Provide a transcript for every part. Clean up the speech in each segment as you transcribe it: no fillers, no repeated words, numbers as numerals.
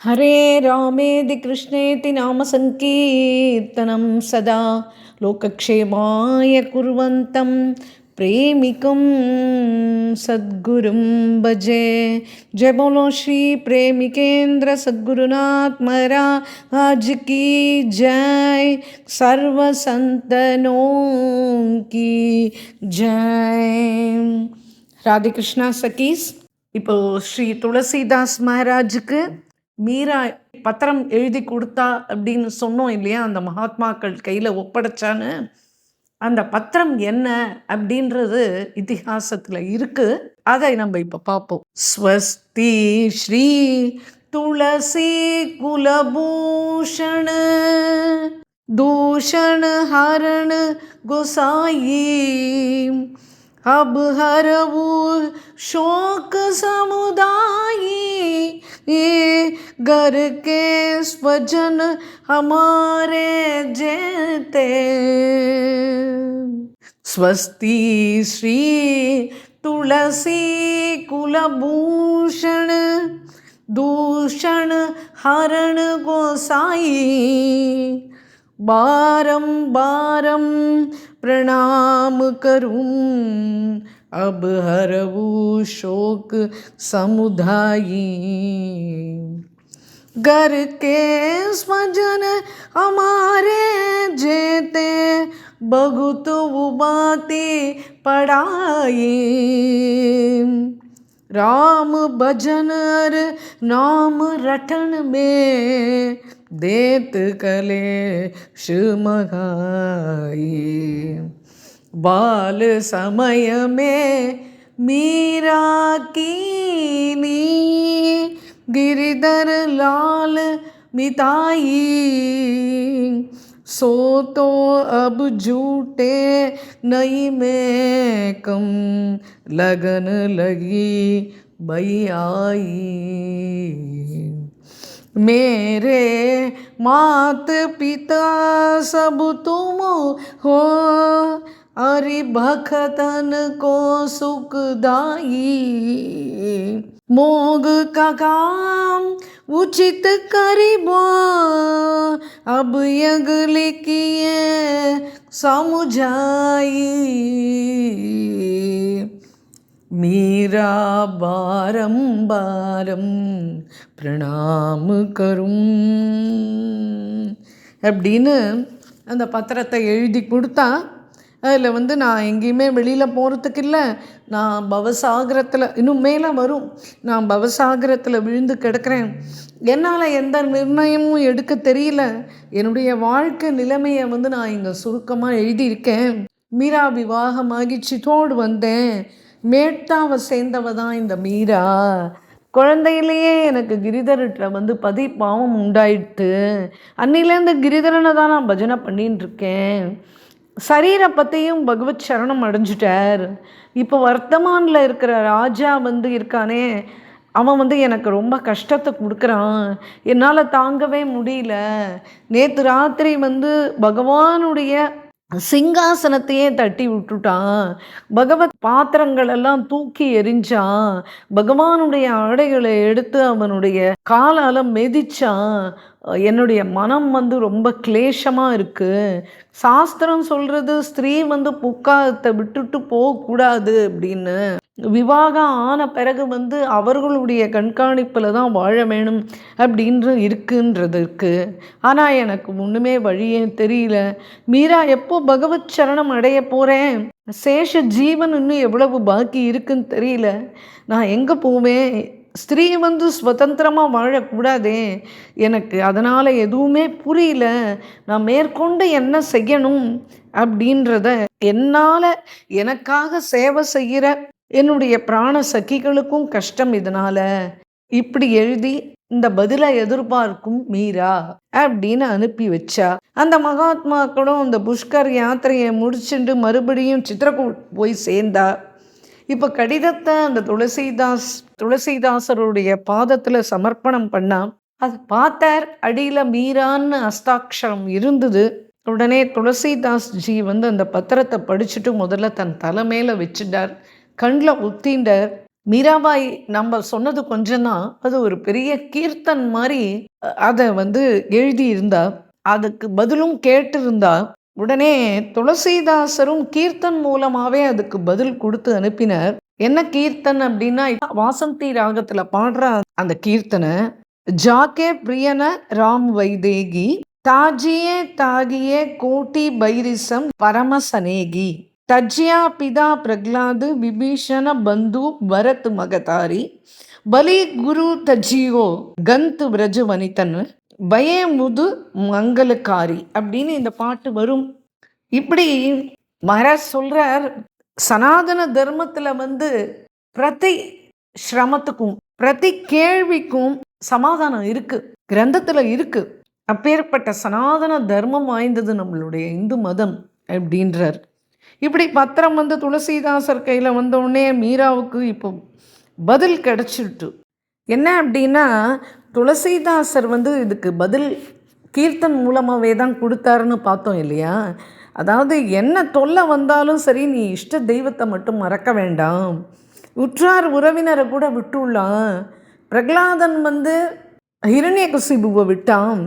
हरे रामेति कृष्णेति नाम संकीर्तनं सदा लोकक्षेमाय कुर्वन्तं प्रेमिकं सद्गुरुं भजे। जय बोलो श्री प्रेमिकेंद्र सद्गुरुनाथ महाराज की जय। सर्व संतनों की जय। ராதே கிருஷ்ணா சகீஸ். இப்போ ஸ்ரீ துளசிதாஸ் மகாராஜுக்கு மீரா பத்திரம் எழுதி கொடுத்தா அப்படின்னு சொன்னோம் இல்லையா, அந்த மகாத்மாக்கள் கையில் ஒப்படைச்சான்னு. அந்த பத்திரம் என்ன அப்படின்றது இதிகாசத்தில் இருக்கு. அதை நம்ம இப்போ பார்ப்போம். ஸ்வஸ்தி ஸ்ரீ துளசி குலபூஷண दूषण हरण गोसाई अब हरवू शोक समुदायी ये घर के स्वजन हमारे जेते। स्वस्ति श्री तुलसी कुलभूषण दूषण हरण गोसाई बारंबारम प्रणाम करूं अब हरवू शोक समुदायी। घर के स्वजन हमारे जेते बहुत उबाती पढ़ाई। राम भजन और नाम रटन में देत कलेश मघाई। बाल समय में मीरा कीनी गिरिधर लाल मिताई। सो तो अब झूठे नई में कम लगन लगी बई आई। मेरे मात पिता सब तुम हो हरि भक्तन को सुखदाई। मोग का काम उचित करिबो अब यग लिखिए समझाई। மீரா பாரம்பாரம் பிரணாம் கரும் அப்படின்னு அந்த பத்திரத்தை எழுதி கொடுத்தா, அதில் நான் எங்கேயுமே வெளியில் போகிறதுக்கு இல்லை, நான் பவசாகரத்தில் இன்னும் மேலே வரும், நான் பவசாகரத்தில் விழுந்து கிடக்கிறேன், என்னால் எந்த நிர்ணயமும் எடுக்க தெரியல, என்னுடைய வாழ்க்கை நிலைமையை நான் இங்கே சுருக்கமாக எழுதியிருக்கேன். மீரா விவாகமாகி சித்தோடு வந்தேன். மேட்டாவை சேர்ந்தவ தான் இந்த மீரா. குழந்தையிலேயே எனக்கு கிரிதர்கிட்ட பதி பாவம் உண்டாயிட்டு, அன்னிலேருந்து கிரிதரனை தான் நான் பஜனை பண்ணின்னு இருக்கேன். சரீரை பற்றியும் பகவத் சரணம் அடைஞ்சிட்டார். இப்போ வர்த்தமானில் இருக்கிற ராஜா இருக்கானே, அவன் எனக்கு ரொம்ப கஷ்டத்தை கொடுக்குறான், என்னால் தாங்கவே முடியல. நேற்று ராத்திரி பகவானுடைய சிங்காசனத்தையே தட்டி விட்டுட்டான், பகவத் பாத்திரங்களெல்லாம் தூக்கி எரிஞ்சான், பகவானுடைய ஆடைகளை எடுத்து அவனுடைய காலால் மிதிச்சான். என்னுடைய மனம் ரொம்ப கிளேஷமாக இருக்குது. சாஸ்திரம் சொல்கிறது ஸ்திரீ புக்காத்தை விட்டுட்டு போகக்கூடாது அப்படின்னு. விவாகம் ஆன பிறகு அவர்களுடைய கண்காணிப்பில் தான் வாழ வேணும் அப்படின்ற இருக்குன்றதுக்கு. ஆனால் எனக்கு ஒன்றுமே வழியே தெரியல. மீரா எப்போ பகவத் சரணம் அடைய போகிறேன்? சேஷ ஜீவன் இன்னும் எவ்வளவு பாக்கி இருக்குன்னு தெரியல. நான் எங்கே போவேன்? ஸ்திரீ சுதந்திரமாக வாழக்கூடாதே. எனக்கு அதனால் எதுவுமே புரியல. நான் மேற்கொண்டு என்ன செய்யணும் அப்படின்றத, என்னால் எனக்காக சேவை செய்கிற என்னுடைய பிராண சகிகளுக்கும் கஷ்டம். இதனால் இப்படி எழுதி இந்த பதிலை எதிர்பார்க்கும் மீரா அப்படின்னு அனுப்பி வச்சா. அந்த மகாத்மாக்களும் அந்த புஷ்கர் யாத்திரையை முடிச்சுட்டு மறுபடியும் சித்திரகூட் போய் சேர்ந்தா. இப்போ கடிதத்தை அந்த துளசிதாசருடைய பாதத்தில் சமர்ப்பணம் பண்ணா. அது பார்த்தார், அடியில் மீரான்னு அஸ்தாட்சரம் இருந்தது. உடனே துளசிதாஸ் ஜி அந்த பத்திரத்தை படிச்சுட்டு முதல்ல தன் தலை மேலே வச்சுட்டார், கண்ணில் ஊத்திண்டார். மீராபாய் நம்ம சொன்னது கொஞ்சம் தான், அது ஒரு பெரிய கீர்த்தன் மாதிரி அதை வந்து எழுதியிருந்தா. அதுக்கு பதிலும் கேட்டிருந்தா. உடனே துளசிதாசரும் கீர்த்தன் மூலமாவே அதுக்கு பதில் கொடுத்து அனுப்பினார். என்ன கீர்த்தன் அப்படின்னா, வாசந்தி ராகத்துல பாடுற அந்த கீர்த்தனை, ஜாக்கே பிரியன ராம் வைதேகி தாஜியே தாகியே கோட்டி பைரிசம் பரமசனேகி தஜ்யா பிதா பிரகலாது விபீஷண பந்து பரத் மகதாரி பலி குரு தஜியோ கந்த் விரஜு வனிதன் பயே முது மங்களக்காரி அப்படின்னு இந்த பாட்டு வரும். இப்படி மகாராஜ் சொல்றார், சனாதன தர்மத்துல வந்து பிரதி ஸ்ரமத்துக்கும் பிரதி கேள்விக்கும் சமாதானம் இருக்கு, கிரந்தத்துல இருக்கு. அப்பேற்பட்ட சனாதன தர்மம் வாய்ந்தது நம்மளுடைய இந்து மதம் அப்படின்றார். இப்படி பத்திரம் வந்து துளசிதாசர் கையில் வந்தோடனே மீராவுக்கு இப்போ பதில் கிடச்சிட்டு. என்ன அப்படின்னா, துளசிதாசர் வந்து இதுக்கு பதில் கீர்த்தன் மூலமாகவே தான் கொடுத்தாருன்னு பார்த்தோம் இல்லையா. அதாவது என்ன தொல்லை வந்தாலும் சரி, நீ இஷ்ட தெய்வத்தை மட்டும் மறக்க வேண்டாம், உற்றார் உறவினரை கூட விட்டுள்ளான். பிரகலாதன் வந்து ஹிரண்யகசிபுவை விட்டான்,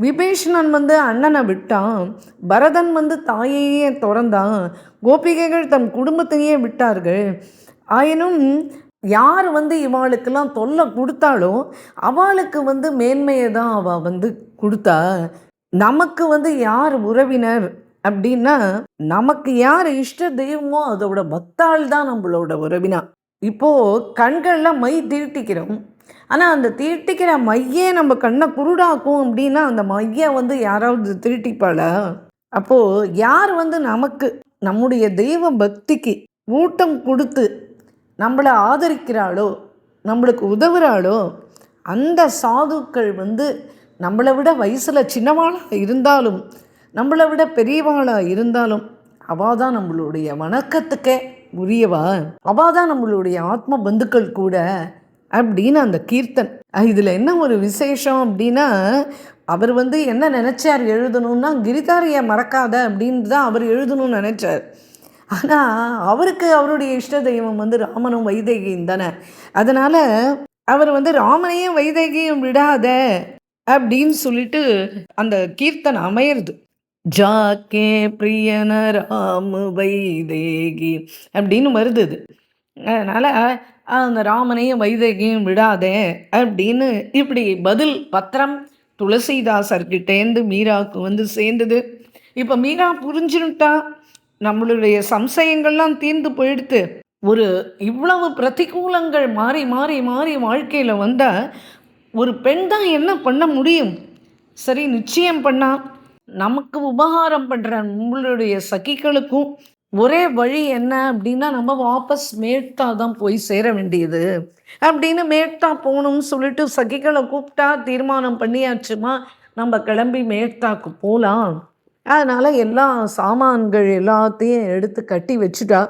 விபீஷணன் வந்து அண்ணனை விட்டான், பரதன் வந்து தாயையே திறந்தான், கோபிகைகள் தம் குடும்பத்தையே விட்டார்கள். ஆயினும் யார் வந்து இவாளுக்கெல்லாம் தொல்லை கொடுத்தாலும் அவளுக்கு வந்து மேன்மையை தான் அவள் வந்து கொடுத்தா. நமக்கு வந்து யார் உறவினர் அப்படின்னா, நமக்கு யார் இஷ்ட தெய்வமோ அதோட பக்தாள் தான் நம்மளோட உறவினா. இப்போது கண்களில் மை தீட்டிக்கிறோம், ஆனால் அந்த தீட்டிக்கிற மையே நம்ம கண்ணை குருடாக்கும் அப்படின்னா அந்த மையை வந்து யாராவது தீட்டிப்பாளா? அப்போது யார் வந்து நமக்கு நம்முடைய தெய்வ பக்திக்கு ஊட்டம் கொடுத்து நம்மளை ஆதரிக்கிறாளோ, நம்மளுக்கு உதவுறாளோ, அந்த சாதுக்கள் வந்து நம்மளை விட வயசில் சின்னவாளாக இருந்தாலும் நம்மளை விட பெரியவாளாக இருந்தாலும் அவள் தான் நம்மளுடைய வணக்கத்துக்கே உரியவா, அவள் தான் நம்மளுடைய ஆத்ம பந்துக்கள் கூட அப்படின்னு அந்த கீர்த்தன். இதில் என்ன ஒரு விசேஷம் அப்படின்னா, அவர் வந்து என்ன நினச்சார் எழுதணும்னா, கிரிதாரியை மறக்காத அப்படின்னு தான் அவர் எழுதணும்னு நினச்சார். ஆனால் அவருக்கு அவருடைய இஷ்ட தெய்வம் வந்து ராமனும் வைதேகியும் தானே. அதனால் அவர் வந்து ராமனையும் வைதேகியும் விடாத அப்படின்னு சொல்லிட்டு அந்த கீர்த்தன் அமையிறது. ஜாக்கே பிரியன ராம வைதேகி அப்படின்னு வருது. அதனால் அந்த ராமனையும் வைதேகியும் விடாதே அப்படின்னு இப்படி பதில் பத்திரம் துளசிதாசர்கிட்டேருந்து மீராவுக்கு வந்து சேர்ந்தது. இப்போ மீரா புரிஞ்சுட்டா, நம்மளுடைய சம்சயங்கள்லாம் தீர்ந்து போயிடுத்து. ஒரு இவ்வளவு பிரதிகூலங்கள் மாறி மாறி மாறி வாழ்க்கையில் வந்தால் ஒரு பெண் தான் என்ன பண்ண முடியும்? சரி, நிச்சயம் பண்ணால் நமக்கு உபகாரம் பண்ணுற நம்மளுடைய சகிகளுக்கும் ஒரே வழி என்ன அப்படின்னா, நம்ம வாபஸ் மேட்டா தான் போய் சேர வேண்டியது அப்படின்னு மேட்டா போகணும்னு சொல்லிட்டு சகிகளை கூப்பிட்டா தீர்மானம் பண்ணியாச்சுமா, நம்ம கிளம்பி மேட்டாக்கு போகலாம். அதனால் எல்லா சாமான்கள் எல்லாத்தையும் எடுத்து கட்டி வச்சுட்டா.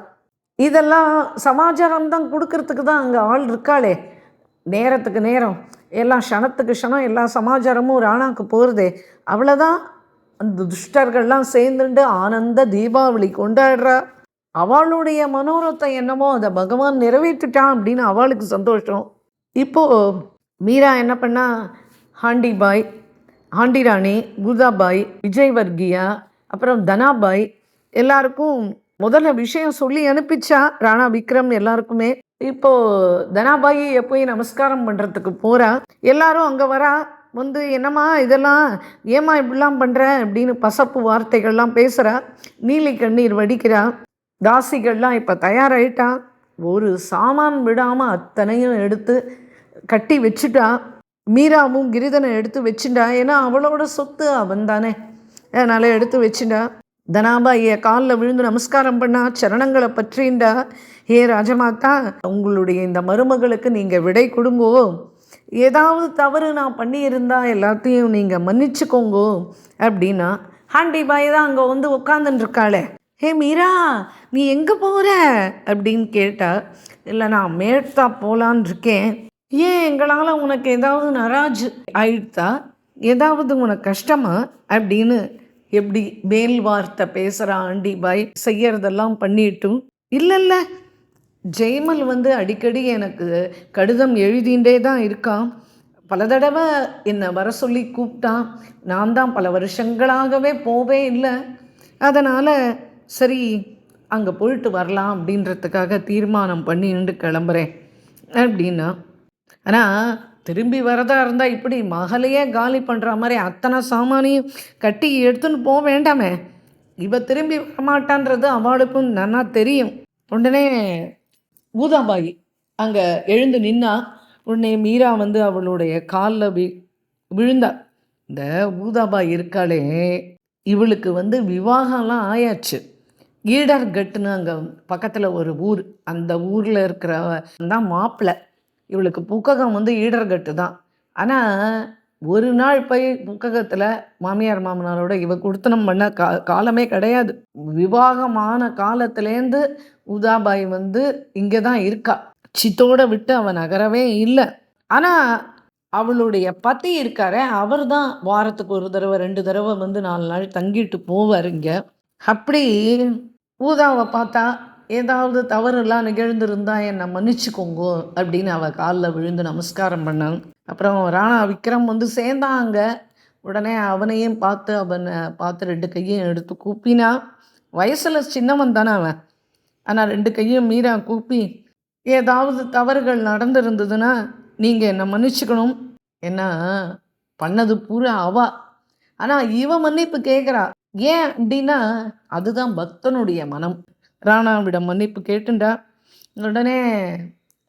இதெல்லாம் சமாச்சாரம் தான் கொடுக்கறதுக்கு தான் அங்கே ஆள் இருக்காளே, நேரத்துக்கு நேரம் எல்லாம் க்ஷணத்துக்கு க்ஷணம் எல்லா சமாச்சாரமும் ஒரு ஆணாக்கு போகிறதே. அவ்வளோதான். அந்த துஷ்டர்கள்லாம் சேர்ந்துட்டு ஆனந்த தீபாவளி கொண்டாடுறா. அவளுடைய மனோரத்தம் என்னமோ அதை பகவான் நிறைவேற்றிட்டான் அப்படின்னு அவளுக்கு சந்தோஷம். இப்போது மீரா என்ன பண்ணா, ஹாண்டிபாய், ஹாண்டிராணி, குதாபாய், விஜய்வர்கியா, அப்புறம் தனாபாய் எல்லாருக்கும் முதல்ல விஷயம் சொல்லி அனுப்பிச்சா. ராணா விக்ரம் எல்லாருக்குமே. இப்போது தனாபாய் போய் நமஸ்காரம் பண்ணுறதுக்கு போகிறா. எல்லாரும் அங்கே வரா. வந்து என்னம்மா இதெல்லாம், ஏம்மா இப்படிலாம் பண்ணுற அப்படின்னு பசப்பு வார்த்தைகள்லாம் பேசுகிறா. நீலி கண்ணீர் வடிக்கிறா. தாசிகள்லாம் இப்போ தயாராகிட்டா. ஒரு சாமான் விடாமல் அத்தனையும் எடுத்து கட்டி வச்சுட்டா. மீராவும் கிரிதனை எடுத்து வச்சுட்டா. ஏன்னா அவளோட சொத்து அவன் தானே, அதனால் எடுத்து வச்சுட்டா. தனாபாயை காலில் விழுந்து நமஸ்காரம் பண்ணா, சரணங்களை பற்றிண்டா. ஏ ராஜமாதா, உங்களுடைய இந்த மருமகளுக்கு நீங்கள் விடை கொடுங்கோ, ஏதாவது தவறு நான் பண்ணியிருந்தா எல்லாத்தையும் நீங்கள் மன்னிச்சுக்கோங்கோ அப்படின்னா. ஹாண்டிபாய் தான் அங்கே வந்து உட்காந்துட்டுருக்காளே, ஹே மீரா நீ எங்கே போகிற அப்படின்னு கேட்டா. இல்லை, நான் மேட்டா போகலான் இருக்கேன். ஏன், எங்களால் உனக்கு ஏதாவது நராஜ் ஆயிடுதா, ஏதாவது உனக்கு கஷ்டமா அப்படின்னு எப்படி மேல் வார்த்தை பேசுகிற ஆண்டிபாய். செய்யறதெல்லாம் பண்ணிட்டும் இல்லை ஜெய்மல் வந்து அடிக்கடி எனக்கு கடிதம் எழுதிண்டே தான் இருக்கான். பல தடவை என்னை வர சொல்லி கூப்பிட்டான். நான் தான் பல வருஷங்களாகவே போவே இல்லை. அதனால் சரி அங்கே போயிட்டு வரலாம் அப்படின்றதுக்காக தீர்மானம் பண்ணிட்டு கிளம்புறேன் அப்படின்னா. ஆனால் திரும்பி வரதா இருந்தால் இப்படி மகளையே காலி பண்ணுற மாதிரி அத்தனை சாமானையும் கட்டி எடுத்துன்னு போக வேண்டாமே. இவ திரும்பி வரமாட்டான்றது அவளுக்கும் நல்லா தெரியும். உடனே பூதாபாயி அங்கே எழுந்து நின்னா. உடனே மீரா வந்து அவளுடைய காலில் விழுந்தா. இந்த பூதாபாய் இருக்காளே, இவளுக்கு வந்து விவாகம்லாம் ஆயாச்சு. ஈடர்கட்டுன்னு அங்கே பக்கத்தில் ஒரு ஊர், அந்த ஊரில் இருக்கிற தான் மாப்பிள்ளை. இவளுக்கு புக்ககம் வந்து ஈடர்கட்டு தான். ஆனால் ஒரு நாள் போய் புக்ககத்தில் மாமியார் மாமனாரோட இவ குடுத்தனம் பண்ண காலமே கிடையாது. விவாகமான காலத்துலேருந்து உதாபாய் வந்து இங்கே தான் இருக்கா. சித்தோட விட்டு அவன் நகரவே இல்லை. ஆனால் அவளுடைய பத்தி இருக்கார, அவர் தான் வாரத்துக்கு ஒரு தடவை 2 தடவை வந்து 4 நாள் தங்கிட்டு போவார் இங்கே. அப்படி ஊதாவை பார்த்தா ஏதாவது தவறுலாம் நிகழ்ந்திருந்தா என்னை மன்னிச்சுக்கோங்கோ அப்படின்னு அவள் காலில் விழுந்து நமஸ்காரம் பண்ணான். அப்புறம் ராணா விக்ரம் வந்து சேர்ந்தாங்க. உடனே அவனையும் பார்த்து அவனை பார்த்து 2 கையும் எடுத்து கூப்பினா. வயசில் சின்னவன் தானே அவன். ஆனால் 2 கையும் மீரா கூப்பி, ஏதாவது தவறுகள் நடந்திருந்ததுன்னா நீங்கள் என்னை மன்னிச்சுக்கணும். ஏன்னா பண்ணது பூரா அவா. ஆனால் இவன் மன்னிப்பு கேட்குறா. ஏன் அப்படின்னா அதுதான் பக்தனுடைய மனம். ராணாவிடம் மன்னிப்பு கேட்டுண்டா. உடனே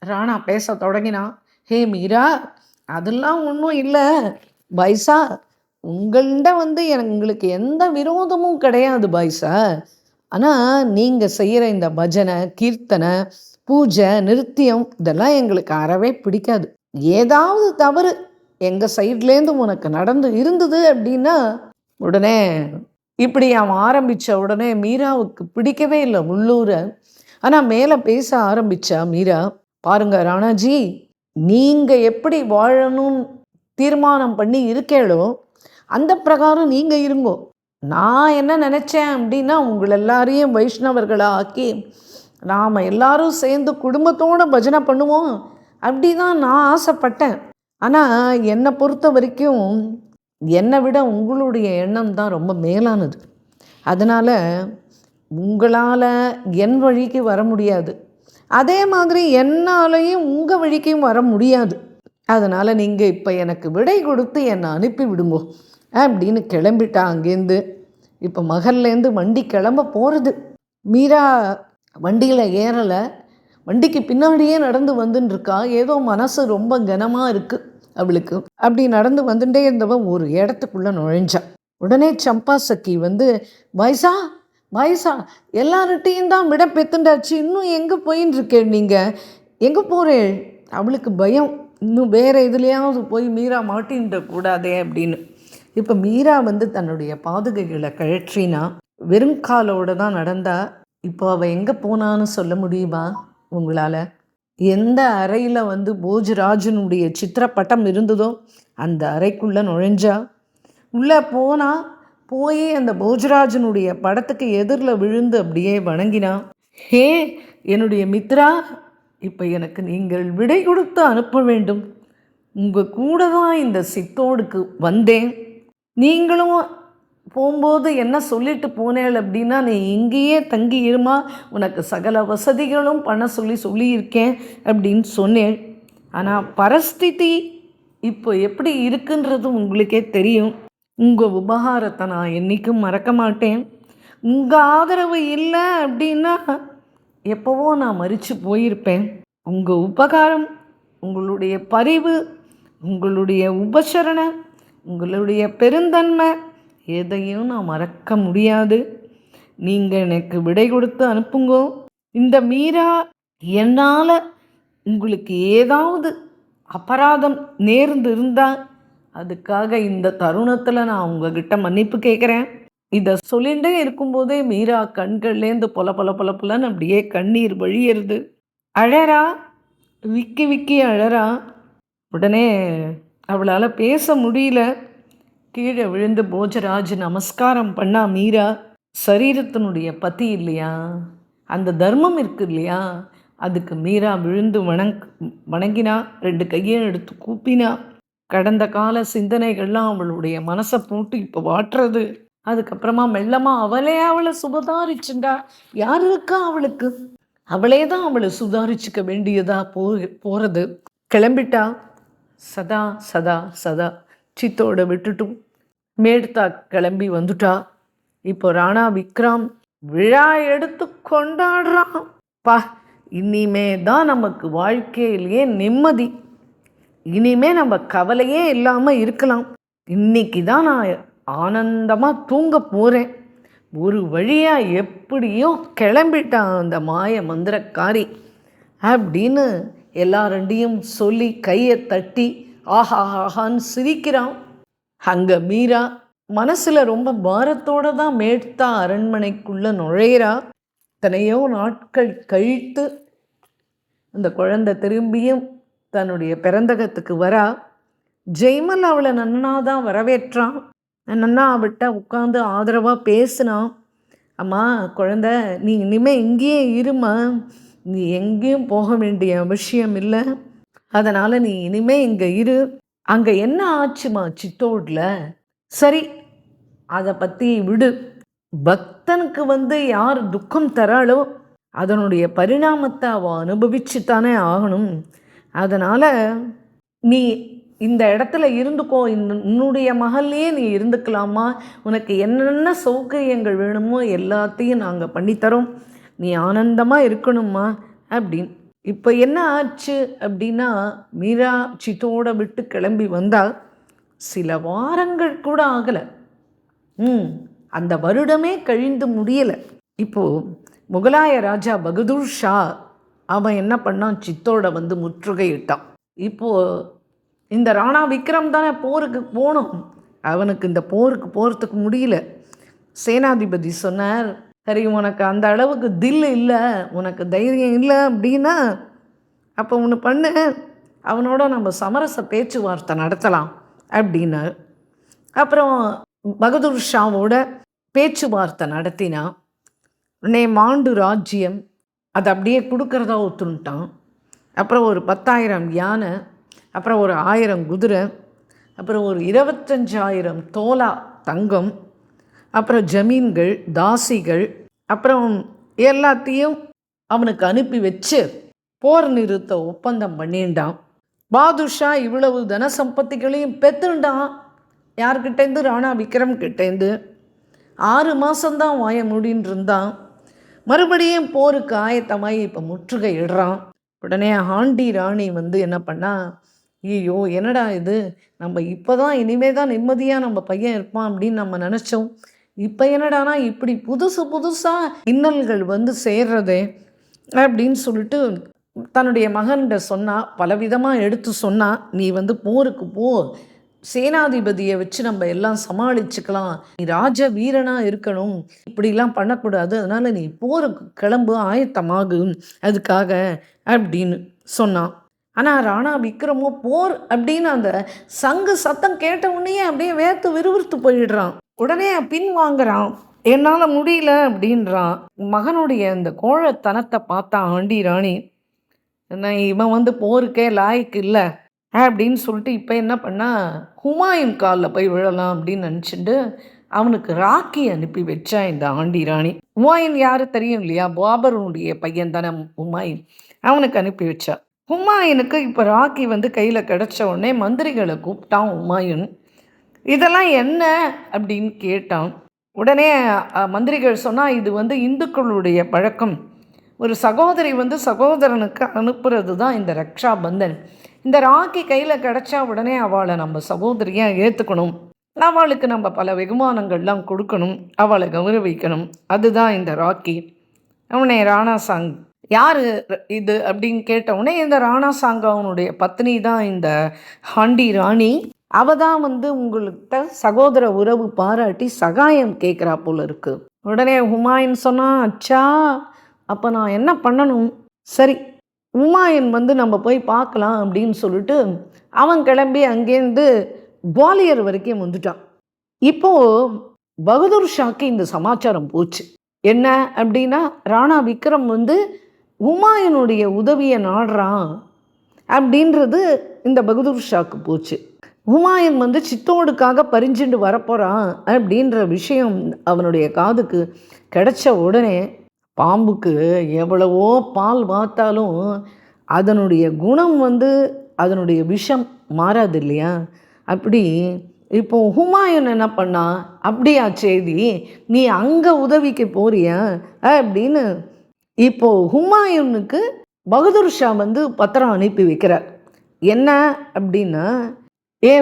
ராணா பேச தொடங்கினான். ஹே மீரா, அதெல்லாம் ஒன்றும் இல்லை பாய்ஸா. உங்கள்கிட்ட வந்து எங்களுக்கு எந்த விரோதமும் கிடையாது பாய்ஸா. ஆனால் நீங்கள் செய்கிற இந்த பஜனை, கீர்த்தனை, பூஜை, நிருத்தியம் இதெல்லாம் எங்களுக்கு அறவே பிடிக்காது. ஏதாவது தவறு எங்கள் சைட்லேருந்து உனக்கு நடந்து இருந்தது அப்படின்னா உடனே இப்படி அவன் ஆரம்பித்த உடனே மீராவுக்கு பிடிக்கவே இல்லை உள்ளூர. ஆனால் மேலே பேச ஆரம்பித்தா மீரா. பாருங்க ராணாஜி, நீங்கள் எப்படி வாழணும்னு தீர்மானம் பண்ணி இருக்கேளோ அந்த பிரகாரம் நீங்கள் இருங்கோ. நான் என்ன நினச்சேன் அப்படின்னா உங்கள் எல்லாரையும் வைஷ்ணவர்களாக ஆக்கி நாம் எல்லாரும் சேர்ந்து குடும்பத்தோடு பஜனை பண்ணுவோம் அப்படி தான் நான் ஆசைப்பட்டேன். ஆனால் என்னை பொறுத்த வரைக்கும் என்னை விட உங்களுடைய எண்ணம் தான் ரொம்ப மேலானது. அதனால் உங்களால் என் வழிக்கு வர முடியாது, அதே மாதிரி என்னாலையும் உங்கள் வழிக்கும் வர முடியாது. அதனால் நீங்கள் இப்போ எனக்கு விடை கொடுத்து என்னை அனுப்பி விடுங்கோ அப்படின்னு கிளம்பிட்டா அங்கேருந்து. இப்போ மகர்லேருந்து வண்டி கிளம்ப போகிறது. மீரா வண்டியில் ஏறலை, வண்டிக்கு பின்னாடியே நடந்து வந்துட்டுருக்கா. ஏதோ மனசு ரொம்ப கனமாக இருக்குது அவளுக்கு. அப்படி நடந்து வந்துட்டே இருந்தவன் ஒரு இடத்துக்குள்ளே நுழைஞ்சான். உடனே சம்பா சக்கி வந்து, பாய்ஸா பாய்ஸா, எல்லார்கிட்டையும் தான் விட பெத்துண்டாச்சு, இன்னும் எங்கே போயின்னு இருக்கேன், நீங்கள் எங்கே போகிறேன்? அவளுக்கு பயம், இன்னும் வேறு எதுலையாவது போய் மீரா மாட்டின்ற கூடாதே அப்படின்னு. இப்போ மீரா வந்து தன்னுடைய பாதுகைகளை கழற்றினா. வெறும் காலோடு தான் நடந்தா. இப்போ அவள் எங்கே போனான்னு சொல்ல முடியுமா உங்களால்? எந்த அறையில் வந்து போஜராஜனுடைய சித்திரப்பட்டம் இருந்ததோ அந்த அறைக்குள்ளே நுழைஞ்சா. உள்ளே போய் அந்த போஜராஜனுடைய படத்துக்கு எதிரில் விழுந்து அப்படியே வணங்கினா. ஹே என்னுடைய மித்ரா, இப்போ எனக்கு நீங்கள் விடை கொடுத்து அனுப்ப வேண்டும். உங்கள் கூட தான் இந்த சித்தோடுக்கு வந்தேன். நீங்களும் போகும்போது என்ன சொல்லிட்டு போனேள் அப்படின்னா, நீ இங்கேயே தங்கி இருமா, உனக்கு சகல வசதிகளும் பண்ண சொல்லியிருக்கேன் அப்படின்னு சொன்னேன். ஆனால் பரிஸ்திதி இப்போ எப்படி இருக்குன்றது உங்களுக்கே தெரியும். உங்கள் உபகாரத்தை நான் என்றைக்கும் மறக்க மாட்டேன். உங்கள் ஆதரவு இல்லை அப்படின்னா எப்போவோ நான் மரித்து போயிருப்பேன். உங்கள் உபகாரம், உங்களுடைய பரிவு, உங்களுடைய உபசரணை, உங்களுடைய பெருந்தன்மை எதையும் நான் மறக்க முடியாது. நீங்கள் எனக்கு விடை கொடுத்து அனுப்புங்கோ. இந்த மீரா என்னால் உங்களுக்கு ஏதாவது அபராதம் நேர்ந்து இருந்தால் அதுக்காக இந்த தருணத்தில் நான் உங்ககிட்ட மன்னிப்பு கேட்குறேன். இதை சொல்லிகிட்டே இருக்கும்போதே மீரா கண்கள்லேருந்து பொல பொல பொல பொலன்னு அப்படியே கண்ணீர் வழியிறது. அழறா, விக்கி விக்கி அழறா. உடனே அவளால் பேச முடியல. கீழே விழுந்து போஜராஜ் நமஸ்காரம் பண்ணா. மீரா சரீரத்தினுடைய பத்தி இல்லையா, அந்த தர்மம் இருக்கு இல்லையா, அதுக்கு மீரா விழுந்து வணங்கினா, 2 கையும் எடுத்து கூப்பினா. கடந்த கால சிந்தனைகள்லாம் அவளுடைய மனசை போட்டு இப்போ வாட்டுறது. அதுக்கப்புறமா மெல்லமா அவளை சுதாரிச்சுண்டா. யார் இருக்கா அவளுக்கு? அவளே தான் அவளை சுதாரிச்சுக்க வேண்டியதா போகிறது. கிளம்பிட்டா. சதா சதா சதா சித்தோட விட்டுட்டும் மேடுத்தா கிளம்பி வந்துட்டா. இப்போ ராணா விக்ரம் விழா எடுத்து கொண்டாடுறான். பா, இனிமே தான் நமக்கு வாழ்க்கையிலேயே நிம்மதி. இனிமே நம்ம கவலையே இல்லாமல் இருக்கலாம். இன்னைக்கு தான் நான் ஆனந்தமாக தூங்க போகிறேன். ஒரு வழியாக எப்படியோ கிளம்பிட்டான் அந்த மாய மந்திரக்காரி அப்படின்னு எல்லாரண்டையும் சொல்லி கையை தட்டி ஆஹா ஆஹான்னு சிரிக்கிறான். அங்கே மீரா மனசில் ரொம்ப பாரத்தோடு தான் மேட்தா அரண்மனைக்குள்ளே நுழையிறா. எத்தனையோ நாட்கள் கழித்து அந்த குழந்தை திரும்பியும் தன்னுடைய பிறந்தகத்துக்கு வரா. ஜெய்மல் அவளை நன்னா தான் வரவேற்றான். நன்னா அவட்ட உட்காந்து ஆதரவாக பேசினான். அம்மா குழந்தை, நீ இனிமேல் இங்கேயே இருமா, நீ எங்கேயும் போக வேண்டிய அவசியம் இல்லை, அதனால் நீ இனிமேல் இங்கே இரு. அங்கே என்ன ஆச்சுமா சித்தோடில்? சரி, அதை பற்றி விடு. பக்தனுக்கு யார் துக்கம் தராளோ அதனுடைய பரிணாமத்தை அவள் அனுபவிச்சுத்தானே ஆகணும். அதனால் நீ இந்த இடத்துல இருந்துக்கோ, உன்னுடைய மகள்லேயே நீ இருந்துக்கலாமா, உனக்கு என்னென்ன சௌகரியங்கள் வேணுமோ எல்லாத்தையும் நாங்கள் பண்ணித்தரோம், நீ ஆனந்தமாக இருக்கணுமா அப்படின்னு. இப்போ என்ன ஆச்சு அப்படின்னா, மீரா சித்தோட விட்டு கிளம்பி வந்தால் சில வாரங்கள் கூட ஆகலை. அந்த வருடமே கழிந்து முடியலை. இப்போது முகலாய ராஜா பகதூர் ஷா அவன் என்ன பண்ணான், சித்தோட முற்றுகையிட்டான். இப்போது இந்த ராணா விக்ரம் தானே போருக்கு போகணும். அவனுக்கு இந்த போருக்கு போகிறதுக்கு முடியல. சேனாதிபதி சொன்னார், சரி உனக்கு அந்த அளவுக்கு தில் இல்லை, உனக்கு தைரியம் இல்லை அப்படின்னா அப்போ ஒன்று பண்ணு, அவனோட நம்ம சமரச பேச்சுவார்த்தை நடத்தலாம் அப்படின்னார். அப்புறம் பகதூர் ஷாவோட பேச்சுவார்த்தை நடத்தினா. உடனே மாண்டு ராஜ்யம் அதை அப்படியே கொடுக்கறதா ஒத்துன்ட்டான். அப்புறம் ஒரு 10,000 யானை, அப்புறம் ஒரு 1000 குதிரை, அப்புறம் ஒரு 25,000 தோலா தங்கம், அப்புறம் ஜமீன்கள், தாசிகள், அப்புறம் எல்லாத்தையும் அவனுக்கு அனுப்பி வச்சு போர் நிறுத்த ஒப்பந்தம் பண்ணிண்டான். பாதுஷா இவ்வளவு தன சம்பத்திகளையும் பெற்றுண்டான். யார்கிட்டேருந்து? ராணா விக்ரம் கிட்டேருந்து. 6 மாதம்தான் வாய மூடின்னு இருந்தான். மறுபடியும் போருக்கு ஆயத்தமாகி இப்போ முற்றுகை இடுறான். உடனே ஆண்டி ராணி என்ன பண்ணா, ஐயோ என்னடா இது, நம்ம இப்போ தான் இனிமே தான் நிம்மதியாக நம்ம பையன் இருப்பான் அப்படின்னு நம்ம நினச்சோம், இப்போ என்னடானா இப்படி புதுசாக இன்னல்கள் சேர்றதே அப்படின்னு சொல்லிட்டு தன்னுடைய மகன்கிட்ட சொன்னா, பலவிதமாக எடுத்து சொன்னா, நீ போருக்கு போ, சேனாதிபதியை வச்சு நம்ம எல்லாம் சமாளிச்சுக்கலாம், நீ ராஜ வீரனாக இருக்கணும், இப்படிலாம் பண்ணக்கூடாது, அதனால் நீ போருக்கு கிளம்பு, ஆயத்தமாகும் அதுக்காக அப்படின்னு சொன்னான். ஆனால் ராணா விக்ரமோ போர் அப்படின்னு அந்த சங்கு சத்தம் கேட்ட உடனே அப்படியே வேர்த்து விறுவிறுத்து போயிடுறான். உடனே பின் வாங்குறான், என்னால் முடியல அப்படின்றான். மகனுடைய அந்த கோழத்தனத்தை பார்த்தா ஆண்டி ராணி, இவன் போருக்கே லாய்க்கு இல்லை அப்படின்னு சொல்லிட்டு இப்போ என்ன பண்ணால் ஹுமாயூன் காலில் போய் விழலாம் அப்படின்னு நினச்சிட்டு அவனுக்கு ராக்கி அனுப்பி வச்சா இந்த ஆண்டி ராணி. ஹுமாயூன் யார் தெரியும் இல்லையா, பாபருடைய பையன் தானே ஹுமாயூன், அவனுக்கு அனுப்பி வச்சா. ஹுமாயூனுக்கு இப்போ ராக்கி கையில் கிடச்ச உடனே மந்திரிகளை கூப்பிட்டான் ஹுமாயூன். இதெல்லாம் என்ன அப்படின்னு கேட்டான். உடனே மந்திரிகள் சொன்னால், இது இந்துக்களுடைய பழக்கம், ஒரு சகோதரி சகோதரனுக்கு அனுப்புறது தான் இந்த ரக்ஷா பந்தன். இந்த ராக்கி கையில் கிடச்சா உடனே அவளை நம்ம சகோதரியாக ஏற்றுக்கணும், அவளுக்கு நம்ம பல வெகுமானங்கள்லாம் கொடுக்கணும், அவளை கௌரவிக்கணும், அதுதான் இந்த ராக்கி. அவனே ராணா சாங் யார் இது அப்படின்னு கேட்டவுடனே, இந்த ராணா சாங் அவனுடைய பத்னி தான் இந்த ஆண்டி ராணி. அவள் தான் உங்கள்கிட்ட சகோதர உறவு பாராட்டி சகாயம் கேட்குறா போல இருக்கு. உடனே ஹுமாயூன் சொன்னான், அச்சா அப்போ நான் என்ன பண்ணணும்? சரி, ஹுமாயூன் நம்ம போய் பார்க்கலாம் அப்படின்னு சொல்லிட்டு அவன் கிளம்பி அங்கேருந்து குவாலியர் வரைக்கும் வந்துட்டான். இப்போது பகதூர் ஷாக்கு இந்த சமாச்சாரம் போச்சு. என்ன அப்படின்னா, ராணா விக்ரம் ஹுமாயூனுடைய உதவியை நாடுறான் அப்படின்றது இந்த பகதூர் ஷாக்கு போச்சு. ஹுமாயூன் வந்து சித்தோடுக்காக பறிஞ்சுட்டு வரப்போகிறான் அப்படின்ற விஷயம் அவனுடைய காதுக்கு கிடைச்ச உடனே, பாம்புக்கு எவ்வளவோ பால் வாத்தாலும் அதனுடைய குணம் வந்து அதனுடைய விஷம் மாறாது இல்லையா? அப்படி இப்போது ஹுமாயூன் என்ன பண்ணா, அப்படியா செய்தி, நீ அங்கே உதவிக்கு போறியா அப்படின்னு இப்போது ஹுமாயூனுக்கு பகதூர் ஷா வந்து பத்திரம் அனுப்பி வைக்கிறார். என்ன அப்படின்னா,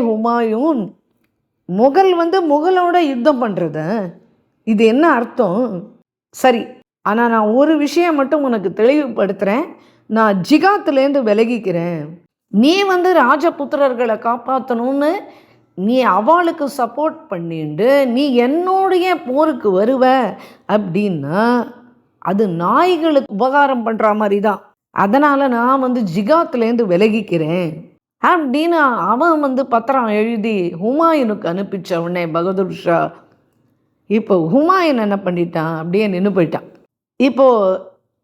ஹுமாயூன், முகல் வந்து முகலோட யுத்தம் பண்ணுறத, இது என்ன அர்த்தம்? சரி, ஆனால் நான் ஒரு விஷயம் மட்டும் உனக்கு தெளிவுபடுத்துகிறேன். நான் ஜிகாத்துலேருந்து விலகிக்கிறேன். நீ வந்து ராஜபுத்திரர்களை காப்பாற்றணும்னு நீ அவளுக்கு சப்போர்ட் பண்ணிட்டு நீ என்னுடைய போருக்கு வருவ அப்படின்னா அது நாய்களுக்கு உபகாரம் பண்ணுற மாதிரி தான். அதனால் நான் வந்து ஜிகாத்துலேருந்து விலகிக்கிறேன் அப்படின்னு அவன் வந்து பத்திரம் எழுதி ஹுமாயூனுக்கு அனுப்பிச்ச உடனே பகதூர் ஷா இப்போ ஹுமாயூன் என்ன பண்ணிட்டான், அப்படியே நின்று போயிட்டான். இப்போது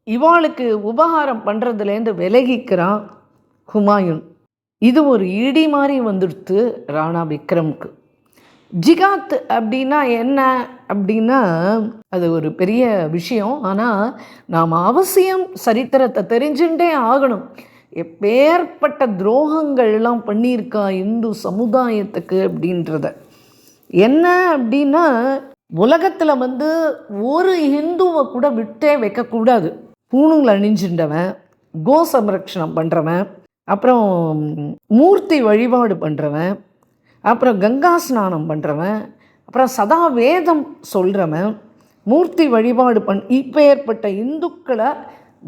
இவாளுக்கு உபகாரம் பண்ணுறதுலேருந்து விலகிக்கிறான் ஹுமாயூன். இது ஒரு இடி மாதிரி வந்துடுத்து ராணா விக்ரமுக்கு. ஜிகாத் அப்படின்னா என்ன அப்படின்னா அது ஒரு பெரிய விஷயம். ஆனால் நாம் அவசியம் சரித்திரத்தை தெரிஞ்சுட்டே ஆகணும். எப்பேற்பட்ட துரோகங்கள்லாம் பண்ணியிருக்கா இந்து சமுதாயத்துக்கு அப்படின்றத. என்ன அப்படின்னா, உலகத்தில் வந்து ஒரு ஹிந்துவை கூட விட்டே வைக்கக்கூடாது. பூணுங்களை அணிஞ்சின்றவன், கோ சம்ரக்ஷணம் பண்ணுறவன், அப்புறம் மூர்த்தி வழிபாடு பண்ணுறவன், அப்புறம் கங்கா ஸ்நானம் பண்ணுறவன், அப்புறம் சதா வேதம் சொல்கிறவன், மூர்த்தி வழிபாடு இப்போ ஏற்பட்ட இந்துக்களை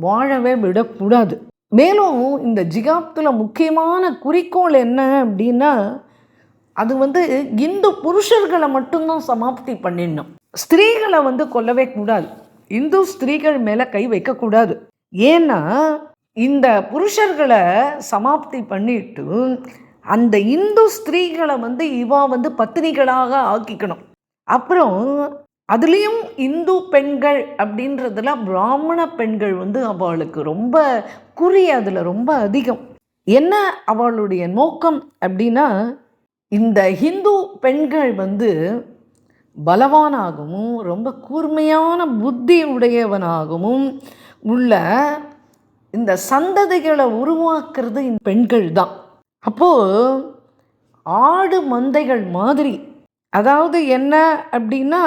வாழவே விடக்கூடாது. மேலும் இந்த ஜிகாத்தில் முக்கியமான குறிக்கோள் என்ன அப்படின்னா, அது வந்து இந்து புருஷர்களை மட்டும்தான் சமாப்தி பண்ணிடணும். ஸ்திரீகளை வந்து கொல்லவே கூடாது. இந்து ஸ்திரீகள் மேலே கை வைக்கக்கூடாது. ஏன்னா இந்த புருஷர்களை சமாப்தி பண்ணிட்டு அந்த இந்து ஸ்திரீகளை வந்து இவா வந்து பத்தினிகளாக ஆக்கிக்கணும். அப்புறம் அதுலேயும் இந்து பெண்கள் அப்படின்றதுல பிராமண பெண்கள் வந்து அவளுக்கு ரொம்ப குறி, அதில் ரொம்ப அதிகம். என்ன அவளுடைய நோக்கம் அப்படின்னா, இந்த ஹிந்து பெண்கள் வந்து பலவானாகவும் ரொம்ப கூர்மையான புத்தி உடையவனாகவும் உள்ள இந்த சந்ததிகளை உருவாக்குறது இந்த பெண்கள் தான். அப்போது ஆடு மந்தைகள் மாதிரி, அதாவது என்ன அப்படின்னா,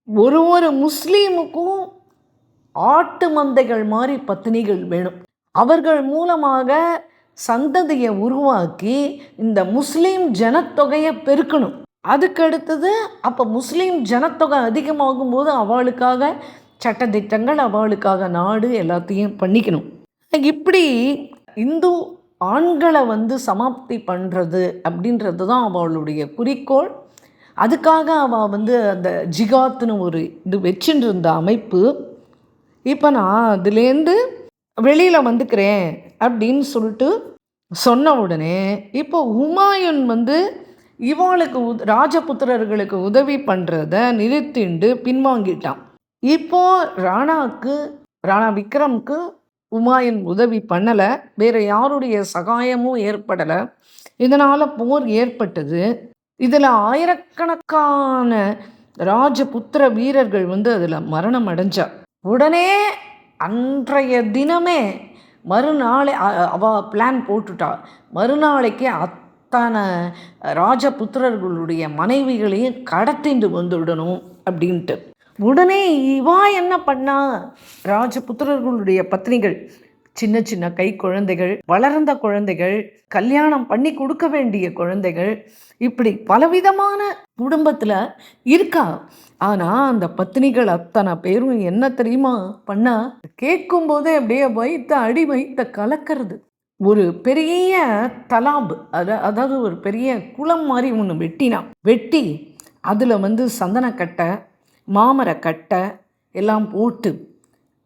ஒரு முஸ்லீமுக்கும் ஆட்டு மந்தைகள் மாதிரி பத்தினிகள் வேணும். அவர்கள் மூலமாக சந்ததியை உருவாக்கி இந்த முஸ்லீம் ஜனத்தொகையை பெருக்கணும். அதுக்கடுத்தது அப்போ முஸ்லீம் ஜனத்தொகை அதிகமாகும் போது அவளுக்காக சட்டத்திட்டங்கள், அவளுக்காக நாடு எல்லாத்தையும் பண்ணிக்கணும். இப்படி இந்து ஆண்களை வந்து சமாப்தி பண்ணுறது அப்படின்றது தான் அவளுடைய குறிக்கோள். அதுக்காக அவள் வந்து அந்த ஜிகாத்துன்னு ஒரு இது வச்சுட்டு இருந்த அமைப்பு. இப்போ நான் அதுலேருந்து வெளியில் வந்துக்கிறேன் அப்படின்னு சொல்லிட்டு சொன்ன உடனே இப்போ ஹுமாயூன் வந்து இவாளுக்கு ராஜபுத்திரர்களுக்கு உதவி பண்ணுறத நிறுத்திண்டு பின்வாங்கிட்டான். இப்போது ராணா விக்ரமுக்கு ஹுமாயூன் உதவி பண்ணலை, வேறு யாருடைய சகாயமும் ஏற்படலை. இதனால் போர் ஏற்பட்டது. இதில் ஆயிரக்கணக்கான ராஜபுத்திர வீரர்கள் வந்து அதில் மரணம் அடைஞ்சார். உடனே அன்றைய தினமே மறுநாளே அவள் பிளான் போட்டுட்டா, மறுநாளைக்கு அத்தனை ராஜபுத்திரர்களுடைய மனைவிகளையும் கடத்திண்டு வந்துவிடணும் அப்படின்ட்டு. உடனே இவா என்ன பண்ணா, ராஜபுத்திரர்களுடைய பத்னிகள், சின்ன சின்ன கை குழந்தைகள், வளர்ந்த குழந்தைகள், கல்யாணம் பண்ணி கொடுக்க வேண்டிய குழந்தைகள், இப்படி பலவிதமான குடும்பத்தில் இருக்கா. ஆனால் அந்த பத்னிகள் அத்தனை பேரும் என்ன தெரியுமா பண்ணா, கேட்கும்போதே அப்படியே வைத்த கலக்கிறது. ஒரு பெரிய தலாப், அதாவது ஒரு பெரிய குளம் மாதிரி ஒன்று வெட்டி அதில் வந்து சந்தனக்கட்டை, மாமரக்கட்டை எல்லாம் போட்டு,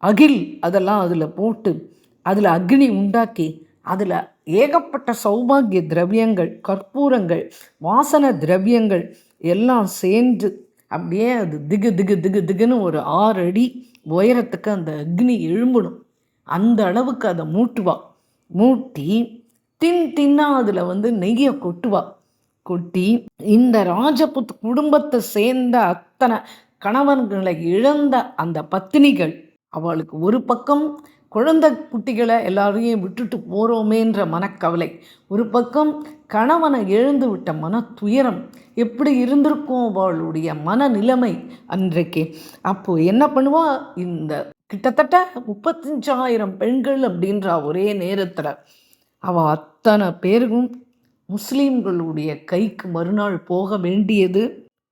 அகில் அதெல்லாம் அதில் போட்டு, அதில் அக்னி உண்டாக்கி, அதில் ஏகப்பட்ட சௌபாகிய திரவியங்கள், கற்பூரங்கள், வாசன திரவியங்கள் எல்லாம் சேர்ந்து அப்படியே அது திகு திகு திகு திகுன்னு ஒரு 6 அடி உயரத்துக்கு அந்த அக்னி எழும்பணும். அந்த அளவுக்கு அதை மூட்டி டின்னா அதில் நெய்யை கொட்டி இந்த ராஜபுத் குடும்பத்தை சேர்ந்த அத்தனை கணவன்களை இழந்த அந்த பத்தினிகள், அவளுக்கு ஒரு பக்கம் குழந்தை குட்டிகளை எல்லாரையும் விட்டுட்டு போகிறோமேன்ற மனக்கவலை, ஒரு பக்கம் கணவனை எழுந்து விட்ட மன துயரம், எப்படி இருந்திருக்கும் அவளுடைய மனநிலைமை அன்றைக்கு. அப்போது என்ன பண்ணுவா, இந்த கிட்டத்தட்ட 35,000 பெண்கள் அப்படின்ற ஒரே நேரத்தில் அவள் அத்தனை பேருக்கும் முஸ்லீம்களுடைய கைக்கு மறுநாள் போக வேண்டியது.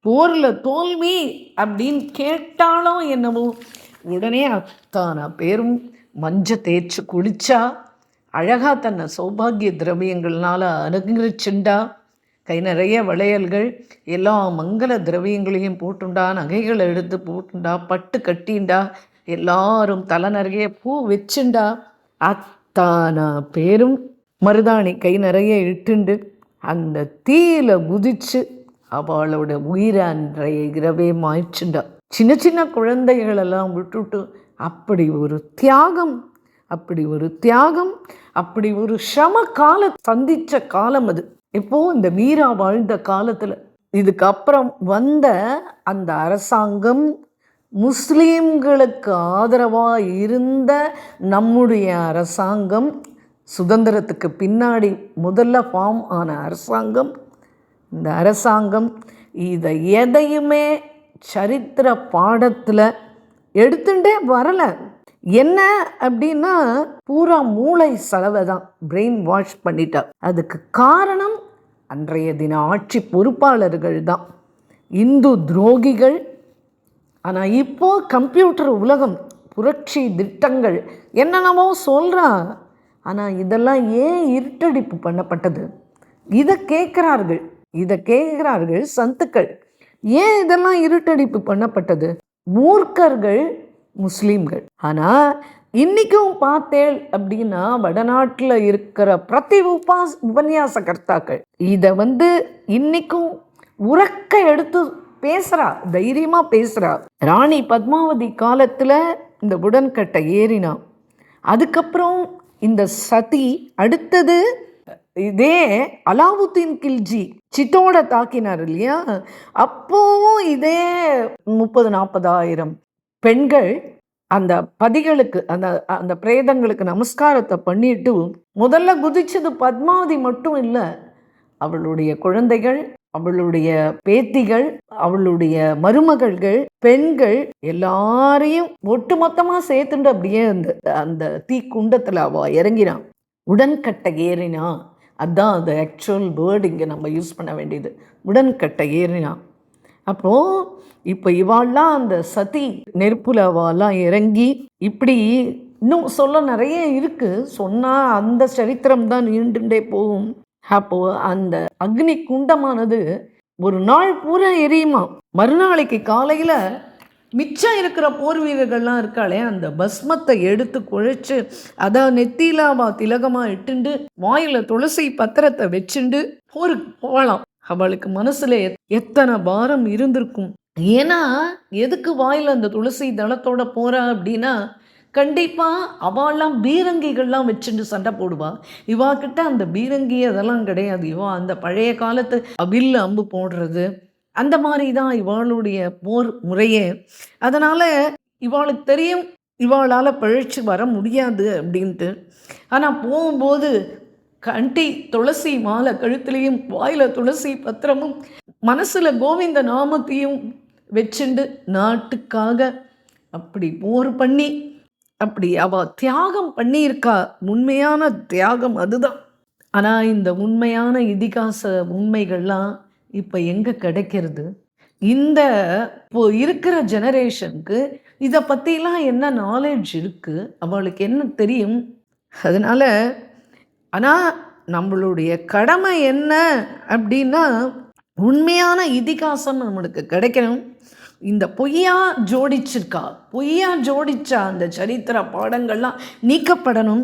போரில் தோல்வி அப்படின்னு கேட்டாலும் என்னவோ உடனே அத்தனை பேரும் மஞ்ச தேய்ச்சி குளிச்சா, அழகாக தன்னை சௌபாகிய திரவியங்கள்னால் அலங்கரிச்சுண்டா, கை நிறைய வளையல்கள் எல்லா மங்கள திரவியங்களையும் போட்டுண்டா, நகைகளை எடுத்து போட்டுண்டா, பட்டு கட்டிண்டா, எல்லாரும் தலை நிறைய பூ வச்சுண்டா. அத்தனை பேரும் மருதாணி கை நிறைய இட்டுண்டு அந்த தீயில குதிச்சு அவளோட உயிரை அன்றைய இரவே மாய்ச்சுண்டா. சின்ன சின்ன குழந்தைகளெல்லாம் விட்டுட்டு அப்படி ஒரு தியாகம், அப்படி ஒரு சம கால சந்தித்த காலம் அது. இப்போது இந்த மீரா வாழ்ந்த காலத்தில் இதுக்கப்புறம் வந்த அந்த அரசாங்கம் முஸ்லீம்களுக்கு ஆதரவாக இருந்த நம்முடைய அரசாங்கம், சுதந்திரத்துக்கு பின்னாடி முதல்ல ஃபார்ம் ஆன அரசாங்கம், இந்த அரசாங்கம் இதை எதையுமே சரித்திர பாடத்தில் எடுத்துட்டே வரலை. என்ன அப்படின்னா பூரா மூளை செலவை தான் பிரெயின் வாஷ் பண்ணிட்டா. அதுக்கு காரணம் அன்றைய தின ஆட்சி பொறுப்பாளர்கள் தான், இந்து துரோகிகள். ஆனால் இப்போது கம்ப்யூட்டர் உலகம், புரட்சி திட்டங்கள் என்னென்னமோ சொல்கிறான். ஆனால் இதெல்லாம் ஏன் இருட்டடிப்பு பண்ணப்பட்டது? இதை கேட்குறார்கள் சந்துக்கள். ஏன் இதெல்லாம் இருட்டடிப்பு பண்ணப்பட்டது? மூர்க்கர்கள் முஸ்லீம்கள். ஆனால் இன்றைக்கும் பார்த்தேள் அப்படின்னா வடநாட்டில் இருக்கிற பிரதி உபன்யாச கர்த்தாக்கள் இதை இன்றைக்கும் உறக்க எடுத்து பேசுகிறா, தைரியமாக பேசுகிறா. ராணி பத்மாவதி காலத்தில் இந்த உடன்கட்டை ஏறினா, அதுக்கப்புறம் இந்த சதி, அடுத்தது இதே அலாவுத்தீன் கில்ஜி சித்தோட தாக்கினார் இல்லையா, அப்போவும் இதே 30,000-40,000 பெண்கள் அந்த பதிகளுக்கு அந்த பிரேதங்களுக்கு நமஸ்காரத்தை பண்ணிட்டு முதல்ல குதிச்சது பத்மாவதி மட்டும் இல்லை, அவளுடைய குழந்தைகள், அவளுடைய பேத்திகள், அவளுடைய மருமகள்கள், பெண்கள் எல்லாரையும் ஒட்டுமொத்தமாக சேர்த்துட்டு அப்படியே அந்த தீக்குண்டத்தில் அவள் இறங்கினான். உடன்கட்டை ஏறினா, அதுதான் அது ஆக்சுவல் வேர்டு இங்கே நம்ம யூஸ் பண்ண வேண்டியது, உடன்கட்டை ஏறினா. அப்போது இப்போ இவாள்லாம் அந்த சதி நெருப்புல அவெல்லாம் இறங்கி, இப்படி இன்னும் சொல்ல நிறைய இருக்குது, சொன்னால் அந்த சரித்திரம் தான் நீண்டுண்டே போகும். அப்போது அந்த அக்னி குண்டமானது ஒரு நாள் பூரா எரியுமா. மறுநாளைக்கு காலையில் மிச்சம் இருக்கிற போர் வீரர்கள்லாம் இருக்காளே, அந்த பஸ்மத்தை எடுத்து குழைச்சி அதை நெத்தியிலாவா திலகமாக இட்டுண்டு வாயில் துளசி பத்திரத்தை வச்சுண்டு போருக்கு போகலாம். அவளுக்கு மனசில் எத்தனை பாரம் இருந்திருக்கும். ஏன்னா எதுக்கு வாயில் அந்த துளசி தளத்தோட போகிறா அப்படின்னா, கண்டிப்பாக அவெல்லாம் பீரங்கிகள்லாம் வச்சுட்டு சண்டை போடுவா. இவாக்கிட்ட அந்த பீரங்கி அதெல்லாம் கிடையாது. இவா அந்த பழைய காலத்து அபில் அம்பு போடுறது, அந்த மாதிரி தான் இவாளுடைய போர் முறையே. அதனால் இவாளுக்கு தெரியும் இவாளால் பழிச்சு வர முடியாது அப்படின்ட்டு. ஆனால் போகும்போது கண்டி துளசி மாலை கழுத்துலேயும், வாயில் துளசி பத்திரமும், மனசில் கோவிந்த நாமத்தையும் வச்சுண்டு நாட்டுக்காக அப்படி போர் பண்ணி அப்படி அவள் தியாகம் பண்ணியிருக்கா. உண்மையான தியாகம் அதுதான். ஆனால் இந்த உண்மையான இதிகாச உண்மைகள்லாம் இப்போ எங்கே கிடைக்கிறது? இந்த இப்போ இருக்கிற ஜெனரேஷனுக்கு இதை பற்றிலாம் என்ன நாலேஜ் இருக்குது? அவளுக்கு என்ன தெரியும்? அதனால் ஆனால் நம்மளுடைய கடமை என்ன அப்படின்னா, உண்மையான இதிகாசம் நம்மளுக்கு கிடைக்கணும். இந்த பொய்யா ஜோடிச்சா அந்த சரித்திர பாடங்கள்லாம் நீக்கப்படணும்.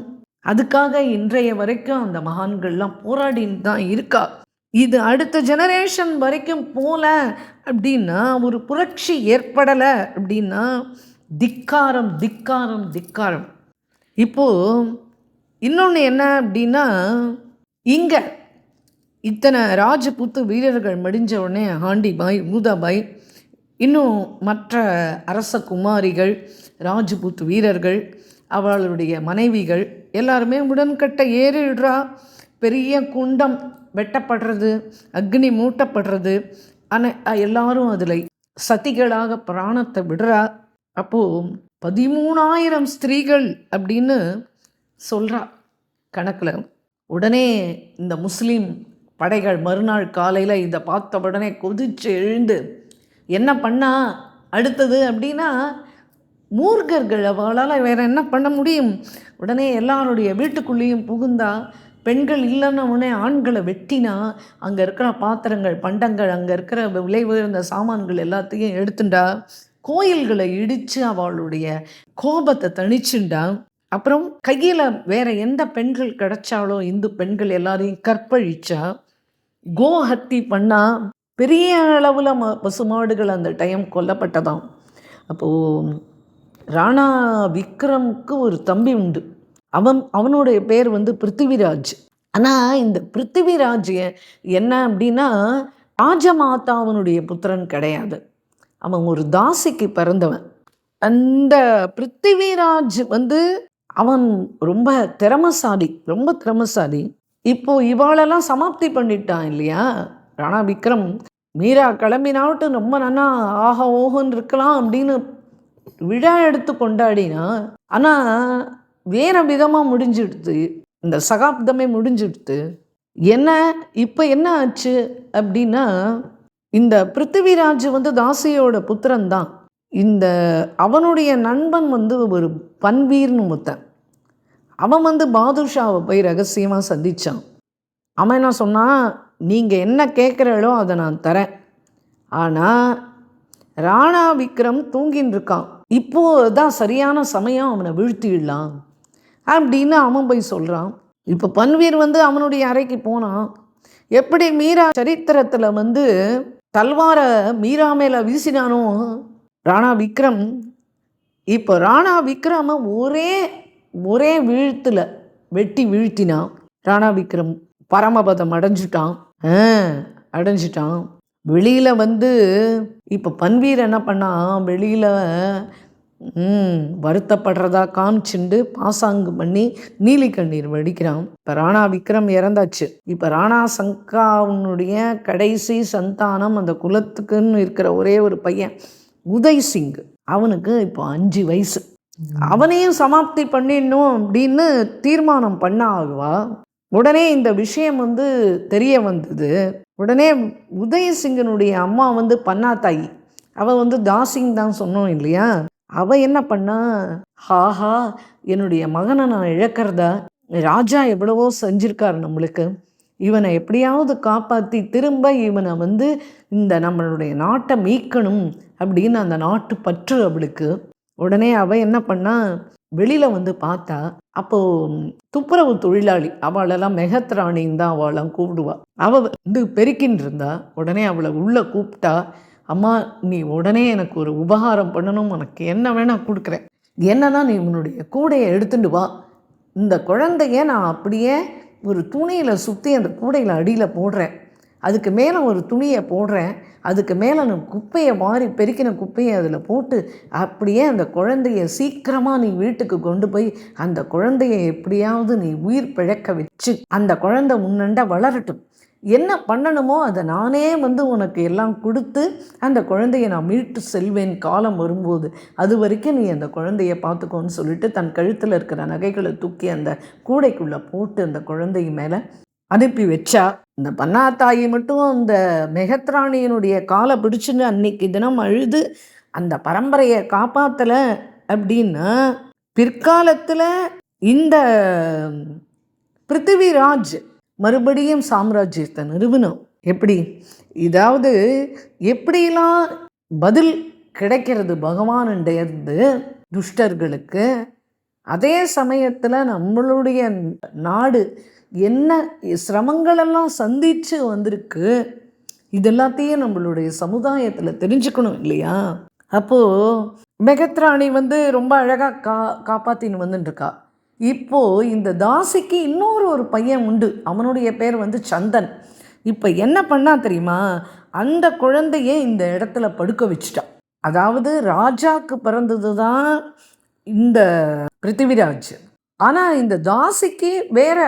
அதுக்காக இன்றைய வரைக்கும் அந்த மகான்கள்லாம் போராடின்னு தான் இருக்கா. இது அடுத்த ஜெனரேஷன் வரைக்கும் போல அப்படின்னா, ஒரு புரட்சி ஏற்படலை அப்படின்னா திக்காரம் திக்காரம் திக்காரம். இப்போது இன்னொன்று என்ன அப்படின்னா, இங்கே இத்தனை ராஜபுத்து வீரர்கள் மடிஞ்ச உடனே ஆண்டிபாய், மூதாபாய், இன்னும் மற்ற அரச குமாரிகள், ராஜபுத்து வீரர்கள், அவளுடைய மனைவிகள் எல்லாருமே உடன்கட்டை ஏறிடுறா. பெரிய குண்டம் வெட்டப்படுறது, அக்னி மூட்டப்படுறது. ஆனால் எல்லாரும் அதில் சதிகளாக பிராணத்தை விடுறா. அப்போது 13,000 ஸ்திரீகள் அப்படின்னு சொல்கிறா கணக்கில். உடனே இந்த முஸ்லீம் படைகள் மறுநாள் காலையில் இதை பார்த்த உடனே கொதிச்சு எழுந்து என்ன பண்ணா அடுத்தது அப்படின்னா, மூர்க்கர்கள் அவளால் வேறு என்ன பண்ண முடியும்? உடனே எல்லாருடைய வீட்டுக்குள்ளேயும் புகுந்தா, பெண்கள் இல்லைன்னா உடனே ஆண்களை வெட்டினா, அங்கே இருக்கிற பாத்திரங்கள், பண்டங்கள், அங்கே இருக்கிற விலை உயர்ந்த சாமான்கள் எல்லாத்தையும் எடுத்துண்டா, கோயில்களை இடித்து அவளுடைய கோபத்தை தணிச்சுண்டா. அப்புறம் கையில் வேற எந்த பெண்கள் கிடைச்சாலோ இந்து பெண்கள் எல்லாரையும் கற்பழிச்சா, கோஹத்தி பண்ணா. பெரிய அளவில் பசுமாடுகள் அந்த டைம் கொல்லப்பட்டதாம். அப்போது ராணா விக்ரமுக்கு ஒரு தம்பி உண்டு. அவனுடைய பேர் பிருத்திவிராஜ். ஆனால் இந்த பிருத்திவிராஜ் என்ன அப்படின்னா, ராஜமாதாவனுடைய புத்திரன் கிடையாது. அவன் ஒரு தாசிக்கு பிறந்தவன். அந்த பிருத்திவிராஜ் அவன் ரொம்ப திறமசாலி. இப்போது இவாளெல்லாம் சமாப்தி பண்ணிட்டான் இல்லையா ராணா விக்ரம். மீரா கிளம்பினாட்டு ரொம்ப நன்னா ஆஹா ஓஹோன்னு இருக்கலாம் அப்படின்னு விழா எடுத்து கொண்டாடினா, ஆனால் வேறு விதமாக முடிஞ்சிடுது. இந்த சகாப்தமே முடிஞ்சிடுது. இப்போ என்ன ஆச்சு அப்படின்னா, இந்த பிருத்திவிராஜ் தாசியோட புத்திரன் தான். அவனுடைய நண்பன் ஒரு பன்வீர்னு ஒருத்தன். அவன் பாதுஷாவை போய் ரகசியமாக சந்தித்தான். அவன் என்ன சொன்னான், நீங்கள் என்ன கேட்குறாளோ அதை நான் தரேன், ஆனால் ராணா விக்ரம் தூங்கின்னு இருக்கான், இப்போது தான் சரியான சமயம் அவனை வீழ்த்திடலாம் அப்படின்னு அவன் போய் சொல்கிறான். இப்போ பன்வீர் அவனுடைய அறைக்கு போனான். எப்படி மீரா சரித்திரத்தில் தல்வாரை மீரா மேலே வீசினானோ ராணா விக்ரம், இப்போ ராணா விக்ரம ஒரே வீழ்த்தில் வெட்டி வீழ்த்தினான். ராணா விக்ரம் பரமபதம் அடைஞ்சிட்டான். வெளியில் இப்போ பன்வீர் என்ன பண்ணான், வெளியில் வருத்தப்படுறதா காமிச்சுண்டு பாசாங்கு பண்ணி நீலி கண்ணீர் வடிக்கிறான். இப்போ ராணா விக்ரம் இறந்தாச்சு. இப்போ ராணா சங்காவுனுடைய கடைசி சந்தானம், அந்த குலத்துக்குன்னு இருக்கிற ஒரே ஒரு பையன் உதய் சிங். அவனுக்கு இப்போ 5 வயசு. அவனையும் சமாப்தி பண்ணிடணும் அப்படின்னு தீர்மானம் பண்ண ஆகுவா. உடனே இந்த விஷயம் தெரிய வந்தது. உடனே உதயசிங்கனுடைய அம்மா பன்னாத்தாயி, அவள் தாசிங் தான் சொன்னோம் இல்லையா. அவள் என்ன பண்ணா, ஹாஹா என்னுடைய மகனை நான் இழக்கிறதா, ராஜா எவ்வளவோ செஞ்சிருக்கார் நம்மளுக்கு, இவனை எப்படியாவது காப்பாற்றி திரும்ப இவனை இந்த நம்மளுடைய நாட்டை மீட்கணும் அப்படின்னு அந்த நாட்டு பற்று அவளுக்கு. உடனே அவள் என்ன பண்ணா, வெளியில் பார்த்தா, அப்போது துப்புரவு தொழிலாளி, அவளெல்லாம் மெகத்ராணின்னு தான் அவளெல்லாம் கூப்பிடுவா. அவள் பெருக்கின்னு இருந்தா. உடனே அவளை உள்ளே கூப்பிட்டா, அம்மா நீ உடனே எனக்கு ஒரு உபகாரம் பண்ணணும், உனக்கு என்ன வேணால் கொடுக்குறேன், என்னன்னா நீ உன்னுடைய கூடையை எடுத்துட்டு வா, இந்த குழந்தைய நான் அப்படியே ஒரு துணியில் சுற்றி அந்த கூடையில் அடியில் போடுறேன், அதுக்கு மேலே ஒரு துணியை போடுறேன், அதுக்கு மேலே நான் குப்பையை மாறி பெருக்கின குப்பையை அதில் போட்டு அப்படியே அந்த குழந்தைய சீக்கிரமாக நீ வீட்டுக்கு கொண்டு போய் அந்த குழந்தைய எப்படியாவது நீ உயிர் பிழைக்க வச்சு அந்த குழந்தை முன்னண்ட வளரட்டும், என்ன பண்ணணுமோ அதை நானே உனக்கு எல்லாம் கொடுத்து அந்த குழந்தைய நான் மீட்டு செல்வேன் காலம் வரும்போது, அது வரைக்கும் நீ அந்த குழந்தைய பார்த்துக்கோன்னு சொல்லிட்டு தன் கழுத்தில் இருக்கிற நகைகளை தூக்கி அந்த கூடைக்குள்ளே போட்டு அந்த குழந்தை மேலே அனுப்பி வச்சா. இந்த பன்னாத்தாயி மட்டும் அந்த மெகத்ராணியினுடைய காலை பிடிச்சுன்னு அன்னைக்கு தினம் அழுது அந்த பரம்பரையை காப்பாற்றலை அப்படின்னா, பிற்காலத்தில் இந்த பிருத்திவிராஜ் மறுபடியும் சாம்ராஜ்யத்தை நிறுவனம் எப்படி, இதாவது எப்படிலாம் பதில் கிடைக்கிறது பகவானுடையது துஷ்டர்களுக்கு, அதே சமயத்தில் நம்மளுடைய நாடு என்ன சிரமங்களெல்லாம் சந்தித்து வந்திருக்கு, இதெல்லாத்தையும் நம்மளுடைய சமுதாயத்தில் தெரிஞ்சுக்கணும் இல்லையா. அப்போது மெகத்ராணி ரொம்ப அழகாக காப்பாற்றின்னு வந்துட்டுருக்கா. இப்போது இந்த தாசிக்கு இன்னொரு பையன் உண்டு, அவனுடைய பேர் வந்து சந்தன். இப்போ என்ன பண்ணா தெரியுமா, அந்த குழந்தைய இந்த இடத்துல படுக்க வச்சுட்டான். அதாவது ராஜாவுக்கு பிறந்தது தான் இந்த பிருத்திவிராஜ், ஆனால் இந்த தாசிக்கு வேற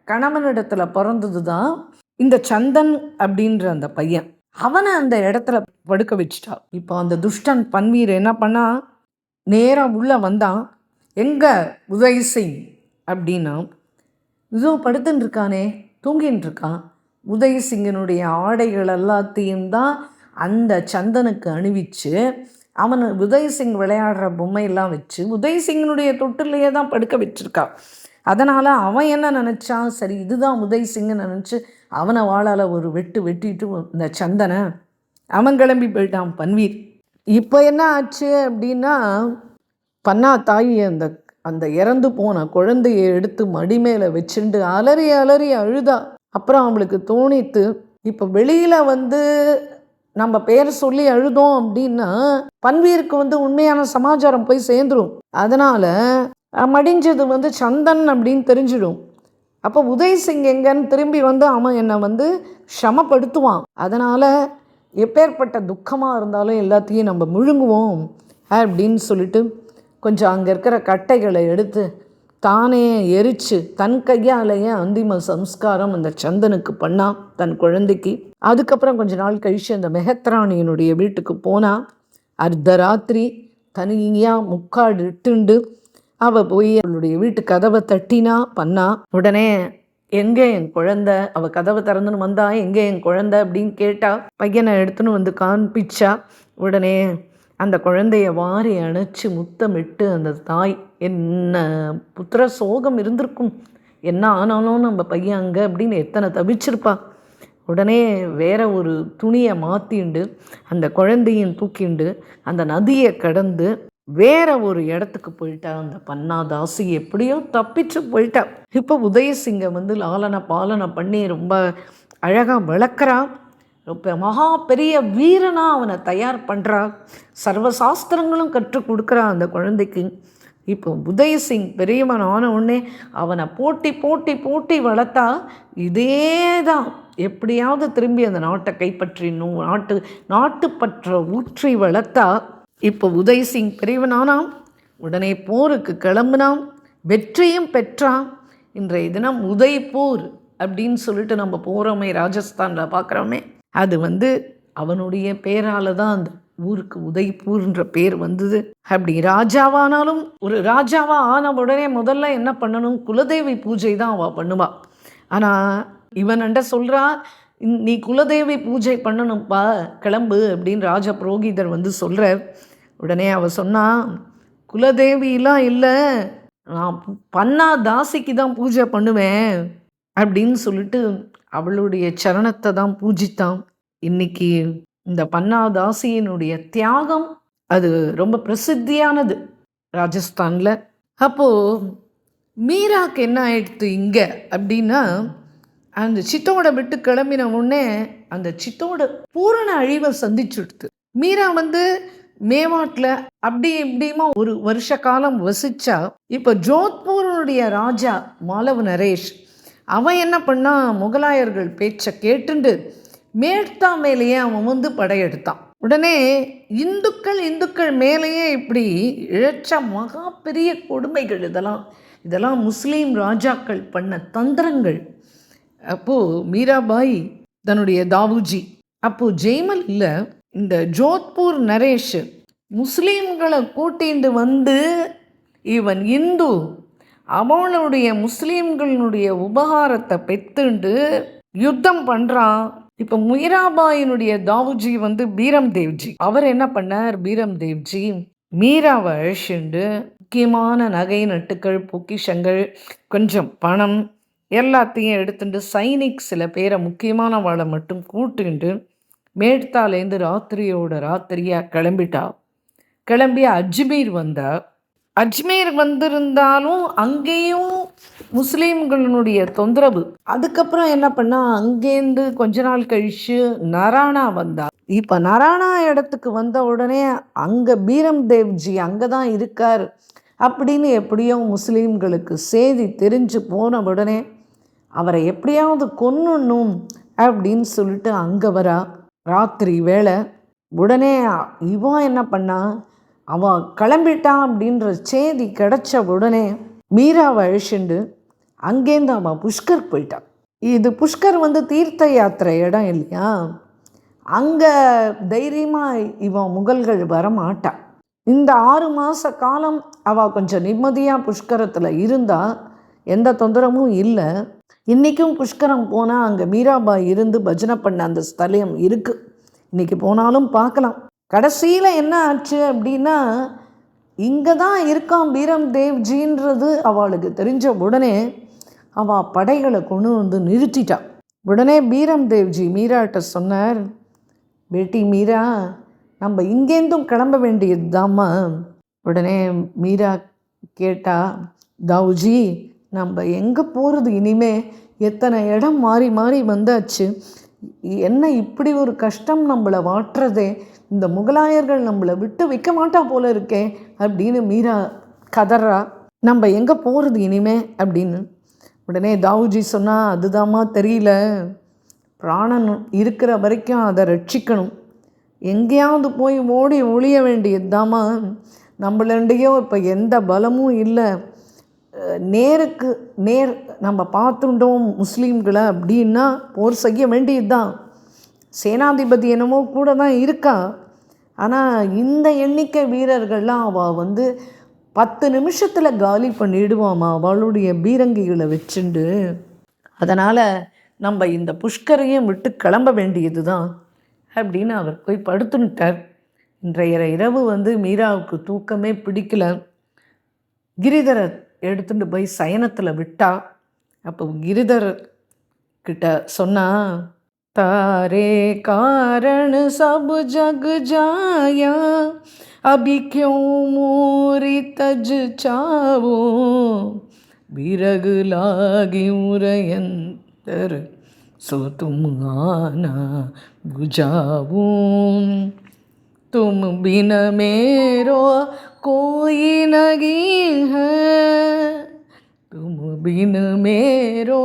கணவனிடத்தில் பிறந்தது தான் இந்த சந்தன் அப்படின்ற அந்த பையன். அவனை அந்த இடத்துல படுக்க வச்சுட்டா. இப்போ அந்த துஷ்டன் பன்வீர் என்ன பண்ணா, நேராக உள்ளே வந்தான். எங்கே உதய் சிங் அப்படின்னா, இதோ படுத்துன்னு இருக்கானே, தூங்கின்னு இருக்கான். உதய் சிங்கனுடைய ஆடைகள் எல்லாத்தையும் தான் அந்த சந்தனுக்கு அணிவிச்சு, அவனு உதய் சிங் விளையாடுற பொம்மையெல்லாம் வச்சு உதய் சிங்கனுடைய தொட்டிலேயே தான் படுக்க வச்சுருக்கா. அதனால் அவன் என்ன நினச்சான், சரி இதுதான் உதய் சிங்கன்னு நினச்சி அவனை வாழால் ஒரு வெட்டிட்டு இந்த சந்தனை அவன் கிளம்பி போயிட்டான் பன்வீர். இப்போ என்ன ஆச்சு அப்படின்னா, பன்னா தாய் அந்த அந்த இறந்து போன குழந்தைய எடுத்து மடி மேலே வச்சுட்டு அலறி அழுதா. அப்புறம் அவளுக்கு தோணித்து, இப்போ வெளியில் வந்து நம்ம பேர் சொல்லி அழுதோம் அப்படின்னா பன்வீருக்கு வந்து உண்மையான சமாச்சாரம் போய் சேர்ந்துடும். அதனால் மடிஞ்சது வந்து சந்தன் அப்படின்னு தெரிஞ்சிடும். அப்போ உதய் சிங் எங்கன்னு திரும்பி வந்து அவன் என்னை வந்து ஷமப்படுத்துவான். அதனால் எப்பேற்பட்ட துக்கமாக இருந்தாலும் எல்லாத்தையும் நம்ம முழுங்குவோம் அப்படின்னு சொல்லிட்டு கொஞ்சம் அங்கே இருக்கிற கட்டைகளை எடுத்து தானே எரித்து தன் கையாலேயே அந்திம சம்ஸ்காரம் அந்த சந்தனுக்கு பண்ணான் தன் குழந்தைக்கு. அதுக்கப்புறம் கொஞ்ச நாள் கழித்து அந்த மெஹத்ராணியினுடைய வீட்டுக்கு போனால் அர்த்தராத்திரி தனியாக முக்காடு இட்டுண்டு அவள் போய் அவளுடைய வீட்டு கதவை தட்டினா பண்ணா. உடனே எங்கே என் குழந்தை, அவள் கதவை திறந்துன்னு வந்தா, எங்கே என் குழந்தை அப்படின்னு கேட்டா. பையனை எடுத்துன்னு வந்து காண்பிச்சா. உடனே அந்த குழந்தைய வாரி அணைச்சி முத்தமிட்டு அந்த தாய், என்ன புத்திர சோகம் இருந்திருக்கும், என்ன ஆனாலும் நம்ம பையன் அங்கே அப்படின்னு எத்தனை தவிச்சிருப்பா. உடனே வேற ஒரு துணியை மாற்றிண்டு அந்த குழந்தையும் தூக்கிண்டு அந்த நதியை கடந்து வேற ஒரு இடத்துக்கு போயிட்டா. அந்த பன்னா தாசி எப்படியோ தப்பிச்சு போயிட்டா. இப்போ உதயசிங்கம் வந்து லாலனை பாலனை பண்ணி ரொம்ப அழகாக வளர்க்குறா. ரொம்ப மகா பெரிய வீரனாக அவனை தயார் பண்ணுறா. சர்வசாஸ்திரங்களும் கற்றுக் கொடுக்குறா அந்த குழந்தைக்கு. இப்போ உதயசிங் பெரியவன் ஆன உடனே அவனை போட்டி வளர்த்தா. இதே தான் எப்படியாவது திரும்பி அந்த நாட்டை கைப்பற்றினும், நாட்டுப்பற்ற ஊற்றி வளர்த்தா. இப்போ உதயசிங் பெரியவனானான். உடனே போருக்கு கிளம்புனான், வெற்றியும் பெற்றான். இன்றைய தினம் உதய்பூர் அப்படின்னு சொல்லிட்டு நம்ம போகிறோமே, ராஜஸ்தானில் பார்க்குறோமே, அது வந்து அவனுடைய பேரால் தான் அந்த ஊருக்கு உதய்பூர்ன்ற பேர் வந்தது. அப்படி ராஜாவானாலும் ஒரு ராஜாவா ஆன உடனே முதல்ல என்ன பண்ணணும், குலதேவி பூஜை தான் அவள் பண்ணுவா. ஆனால் இவன்கிட்ட சொல்கிறா, நீ குலதேவி பூஜை பண்ணணும்ப்பா, கிளம்பு அப்படின்னு ராஜ புரோகிதர் வந்து சொல்கிற. உடனே அவள் சொன்னா, குலதேவிலாம் இல்லை, நான் பன்னா தாசிக்கு தான் பூஜை பண்ணுவேன் அப்படின்னு சொல்லிட்டு அவளுடைய சரணத்தை தான் பூஜித்தான். இன்னைக்கு இந்த பன்னா தாசியினுடைய தியாகம் அது ரொம்ப பிரசித்தியானது ராஜஸ்தானில். அப்போது மீராக்கு என்ன ஆயிடுத்து இங்கே அப்படின்னா, அந்த சித்தோட விட்டு கிளம்பின உடனே அந்த சித்தோட பூரண அழிவை சந்திச்சுடுது. மீரா வந்து மேவாட்டில் அப்படி இப்படியுமா ஒரு வருஷ காலம் வசிச்சா. இப்போ ஜோத்பூருடைய ராஜா மாலவ் நரேஷ் அவன் என்ன பண்ணா, முகலாயர்கள் பேச்சை கேட்டுண்டு மேட்தா மேலேயே அவன் வந்து படையெடுத்தான். உடனே இந்துக்கள் மேலேயே இப்படி இழைச்ச மகா பெரிய கொடுமைகள். இதெல்லாம் முஸ்லீம் ராஜாக்கள் பண்ண தந்திரங்கள். அப்போது மீராபாய் தன்னுடைய தாவூஜி, அப்போது ஜெய்மல் இல்லை, இந்த ஜோத்பூர் நரேஷ் முஸ்லீம்களை கூட்டிண்டு வந்து இவன் இந்து அவளுடைய முஸ்லீம்களுடைய உபகாரத்தை பெற்றுண்டு யுத்தம் பண்ணுறான். இப்போ மீராபாயினுடைய தாவூஜி வந்து பீரம் தேவ்ஜி, அவர் என்ன பண்ணார், பீரம் தேவ்ஜி மீராவை அழைச்சிண்டு முக்கியமான நகை நட்டுக்கள் பொக்கிஷங்கள் கொஞ்சம் பணம் எல்லாத்தையும் எடுத்துட்டு சைனிக் சில பேரை முக்கியமானவாளை மட்டும் கூட்டுண்டு மேட்தாலேருந்து ராத்திரியாக கிளம்பி அஜ்மீர் வந்தா. அஜ்மீர் வந்திருந்தாலும் அங்கேயும் முஸ்லீம்களுடைய தொந்தரவு. அதுக்கப்புறம் என்ன பண்ணா, அங்கேருந்து கொஞ்ச நாள் கழிச்சு நரானா வந்தா. இப்போ நரானா இடத்துக்கு வந்த உடனே அங்கே பீரம் தேவ்ஜி அங்கே தான் இருக்கார் அப்படின்னு எப்படியோ முஸ்லீம்களுக்கு செய்தி தெரிஞ்சு போன உடனே அவரை எப்படியாவது கொன்னுடணும் அப்படின்னு சொல்லிட்டு அங்கே வரா. ராத்திரி வேளை. உடனே இவன் என்ன பண்ணா, அவன் கிளம்பிட்டான் அப்படின்ற செய்தி கிடச்ச உடனே மீராவை அழிச்சுண்டு அங்கேருந்து அவன் புஷ்கருக்கு போயிட்டான். இது புஷ்கர் தீர்த்த யாத்திரை இடம் இல்லையா, அங்கே தைரியமாக இவன் முகல்கள் வரமாட்டான். இந்த 6 மாத காலம் அவள் கொஞ்சம் நிம்மதியாக புஷ்கரத்தில் இருந்தால் எந்த தொந்தரவும் இல்லை. இன்றைக்கும் புஷ்கரம் போனால் அங்கே மீராபாய் இருந்து பஜனை பண்ண அந்த ஸ்தலம் இருக்குது. இன்றைக்கி போனாலும் பார்க்கலாம். கடைசியில் என்ன ஆச்சு அப்படின்னா, இங்கே தான் இருக்கான் பீரம் தேவ்ஜின்றது அவளுக்கு தெரிஞ்ச உடனே அவள் படைகளை கொண்டு நிறுத்திட்டான். உடனே பீரம் தேவ்ஜி மீராட்ட சொன்னார், பேட்டி மீரா, நம்ம இங்கேருந்தும் கிளம்ப வேண்டியது தாம்மா. உடனே மீரா கேட்டா, தாவுஜி நம்ம எங்கே போகிறது இனிமே? எத்தனை இடம் மாறி மாறி வந்தாச்சு, என்ன இப்படி ஒரு கஷ்டம் நம்மளை வாட்டுறதே, இந்த முகலாயர்கள் நம்மளை விட்டு வைக்க மாட்டா போல இருக்கே அப்படின்னு மீரா கதறா. நம்ம எங்கே போகிறது இனிமே அப்படின்னு. உடனே தாவுஜி சொன்னால், அதுதாம்மா தெரியல, பிராணன் இருக்கிற வரைக்கும் அதை ரட்சிக்கணும், எங்கேயாவது போய் ஓடி ஒழிய வேண்டியது தாம்மா. நம்மளண்டையோ இப்போ எந்த பலமும் இல்லை, நேருக்கு நேர் நம்ம பார்த்துட்டோம் முஸ்லீம்களை அப்படின்னா போர் செய்ய வேண்டியது தான். சேனாதிபதி என்னமோ கூட தான் இருக்கா, ஆனால் இந்த எண்ணிக்கை வீரர்கள்லாம் அவள் 10 நிமிஷத்தில் காலி பண்ணிடுவாமா அவளுடைய பீரங்கிகளை வச்சுண்டு. அதனால் நம்ம இந்த புஷ்கரையும் விட்டு கிளம்ப வேண்டியது தான் அப்படின்னு அவர் போய் படுத்துட்டார். இன்றைய இரவு மீராவுக்கு தூக்கமே பிடிக்கல. கிரிதரை எடுத்துட்டு போய் சயனத்தில் விட்டா. அப்போ கிரிதர் கிட்ட சொன்னா, तारे कारण सब जग जाया, अभी क्यों मोरी तज चावो, बिरग लागी उरयंतर सो तुम आना बुझावो, तुम बिन मेरो कोई नहीं है, तुम बिन मेरो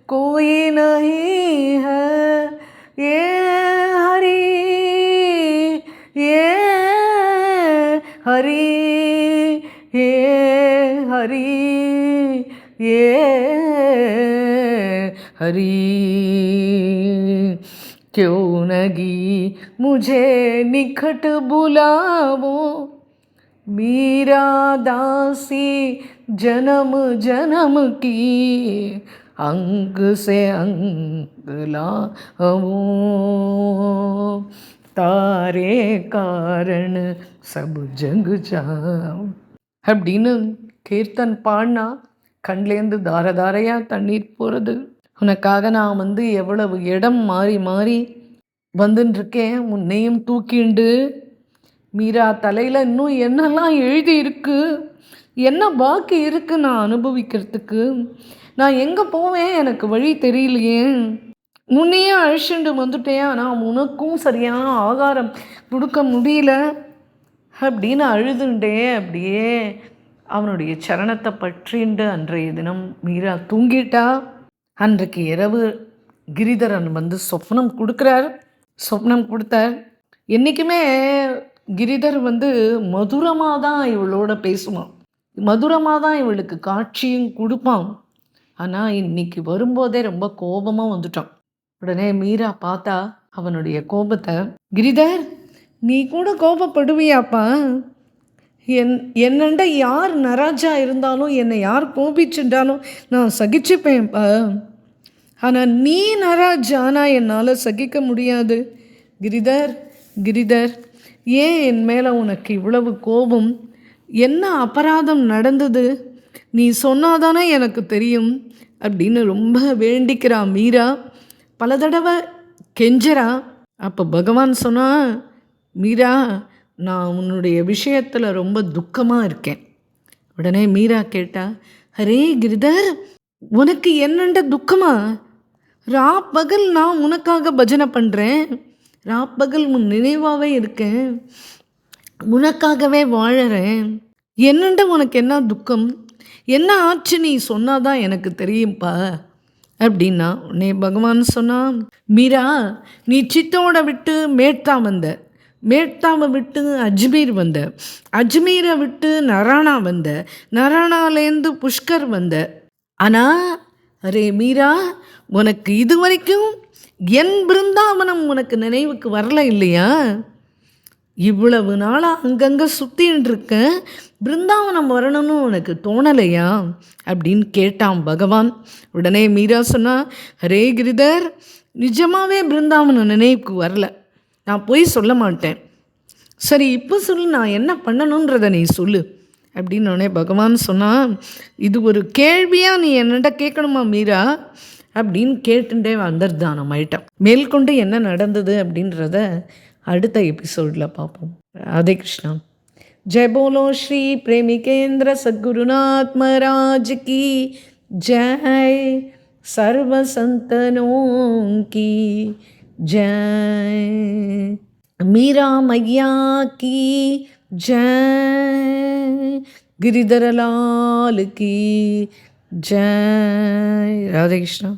कोई नहीं है, ये हरि ये हरि ये हरि ये हरि, क्यों नगी मुझे निकट बुलावो, मीरा दासी जन्म जन्म की, अंग से अंग लावो, तारे कारण सब जग जाओ அப்படின்னு கீர்த்தன் பாடினா கண்லேருந்து தார தாரையாக தண்ணீர் போகிறது. உனக்காக நான் எவ்வளவு இடம் மாறி மாறி வந்துட்டுருக்கேன், உன்னையும் தூக்கிண்டு. மீரா தலையில் இன்னும் என்னெல்லாம் எழுதியிருக்கு, என்ன பாக்கி இருக்குது நான் அனுபவிக்கிறதுக்கு, நான் எங்கே போவேன் எனக்கு வழி தெரியலையே, முன்னையே அழிச்சுண்டு வந்துட்டேன், ஆனால் உனக்கும் சரியான ஆகாரம் கொடுக்க முடியல அப்படின்னு அழுதுண்டே அப்படியே அவனுடைய சரணத்தை பற்றிண்டு அன்றைய தினம் மீரா தூங்கிட்டா. அன்றைக்கு இரவு கிரிதரன் சொப்னம் கொடுக்குறார். சொப்னம் கொடுத்தார். என்றைக்குமே கிரிதர் மதுரமாக தான் இவளோட பேசுவான், மதுரமாக தான் இவளுக்கு காட்சியும் கொடுப்பான். ஆனால் இன்னைக்கு வரும்போதே ரொம்ப கோபமாக வந்துட்டான். உடனே மீரா பார்த்தா அவனுடைய கோபத்தை, கிரிதர் நீ கூட கோபப்படுவியாப்பா, என்னண்ட யார் நராஜா இருந்தாலும் என்னை யார் கோபிச்சுட்டாலும் நான் சகிச்சுப்பேன்ப்பா, ஆனால் நீ நராஜானா என்னால் சகிக்க முடியாது. கிரிதர் கிரிதர் ஏன் என் மேலே உனக்கு இவ்வளவு கோபம், என்ன அபராதம் நடந்தது, நீ சொன்னாதானே எனக்கு தெரியும் அப்படின்னு ரொம்ப வேண்டிக்கிறா மீரா. பல தடவை கெஞ்சரா. அப்போ பகவான் சொன்னா, மீரா நான் உன்னுடைய விஷயத்தில் ரொம்ப துக்கமாக இருக்கேன். உடனே மீரா கேட்டா, அரே கிரிதர் உனக்கு என்னண்ட துக்கமா, ராப்பகல் நான் உனக்காக பஜனை பண்ணுறேன், ராப்பகல் உன் நினைவாகவே இருக்கேன், உனக்காகவே வாழறேன், என்னண்ட உனக்கு என்ன துக்கம், என்ன ஆச்சு நீ சொன்னாதான் எனக்கு தெரியும்ப்பா அப்படின்னா உடனே பகவான் சொன்னான், மீரா நீ சித்தோட விட்டு மேட்டா வந்த, மேட்டாவை விட்டு அஜ்மீர் வந்த, அஜ்மீரை விட்டு நராணா வந்த, நராணாலேருந்து புஷ்கர் வந்த. ஆனால் அரே மீரா, உனக்கு இது வரைக்கும் என் பிருந்தாவனம் உனக்கு நினைவுக்கு வரல இல்லையா? இவ்வளவு நாளாக அங்கங்கே சுற்றின்னு இருக்கேன், பிருந்தாவனம் வரணும்னு உனக்கு தோணலையா அப்படின்னு கேட்டான் பகவான். உடனே மீரா சொன்னா, ஹரே கிரிதர், நிஜமாகவே பிருந்தாவனம் நினைவுக்கு வரல, நான் போய் சொல்ல மாட்டேன். சரி இப்போ சொல்லு, நான் என்ன பண்ணணுன்றதை நீ சொல்லு அப்படின்னு உடனே பகவான் சொன்னான், இது ஒரு கேள்வியாக நீ என்னட்ட கேட்கணுமா மீரா அப்படின்னு கேட்டுட்டே வந்துடுதான் நம்ம ஐட்டம். மேற்கொண்டு என்ன நடந்தது அப்படின்றத அடுத்த எபிசோடில் பார்ப்போம். ராதே கிருஷ்ணா. ஜெய் போலோ ஸ்ரீ பிரேமிகேந்திர சத்குருநாத் महाराज की जय, सर्व संतनों की जय, मीरा मैया की जय, गिरिधर लाल की जय. राधे कृष्णा.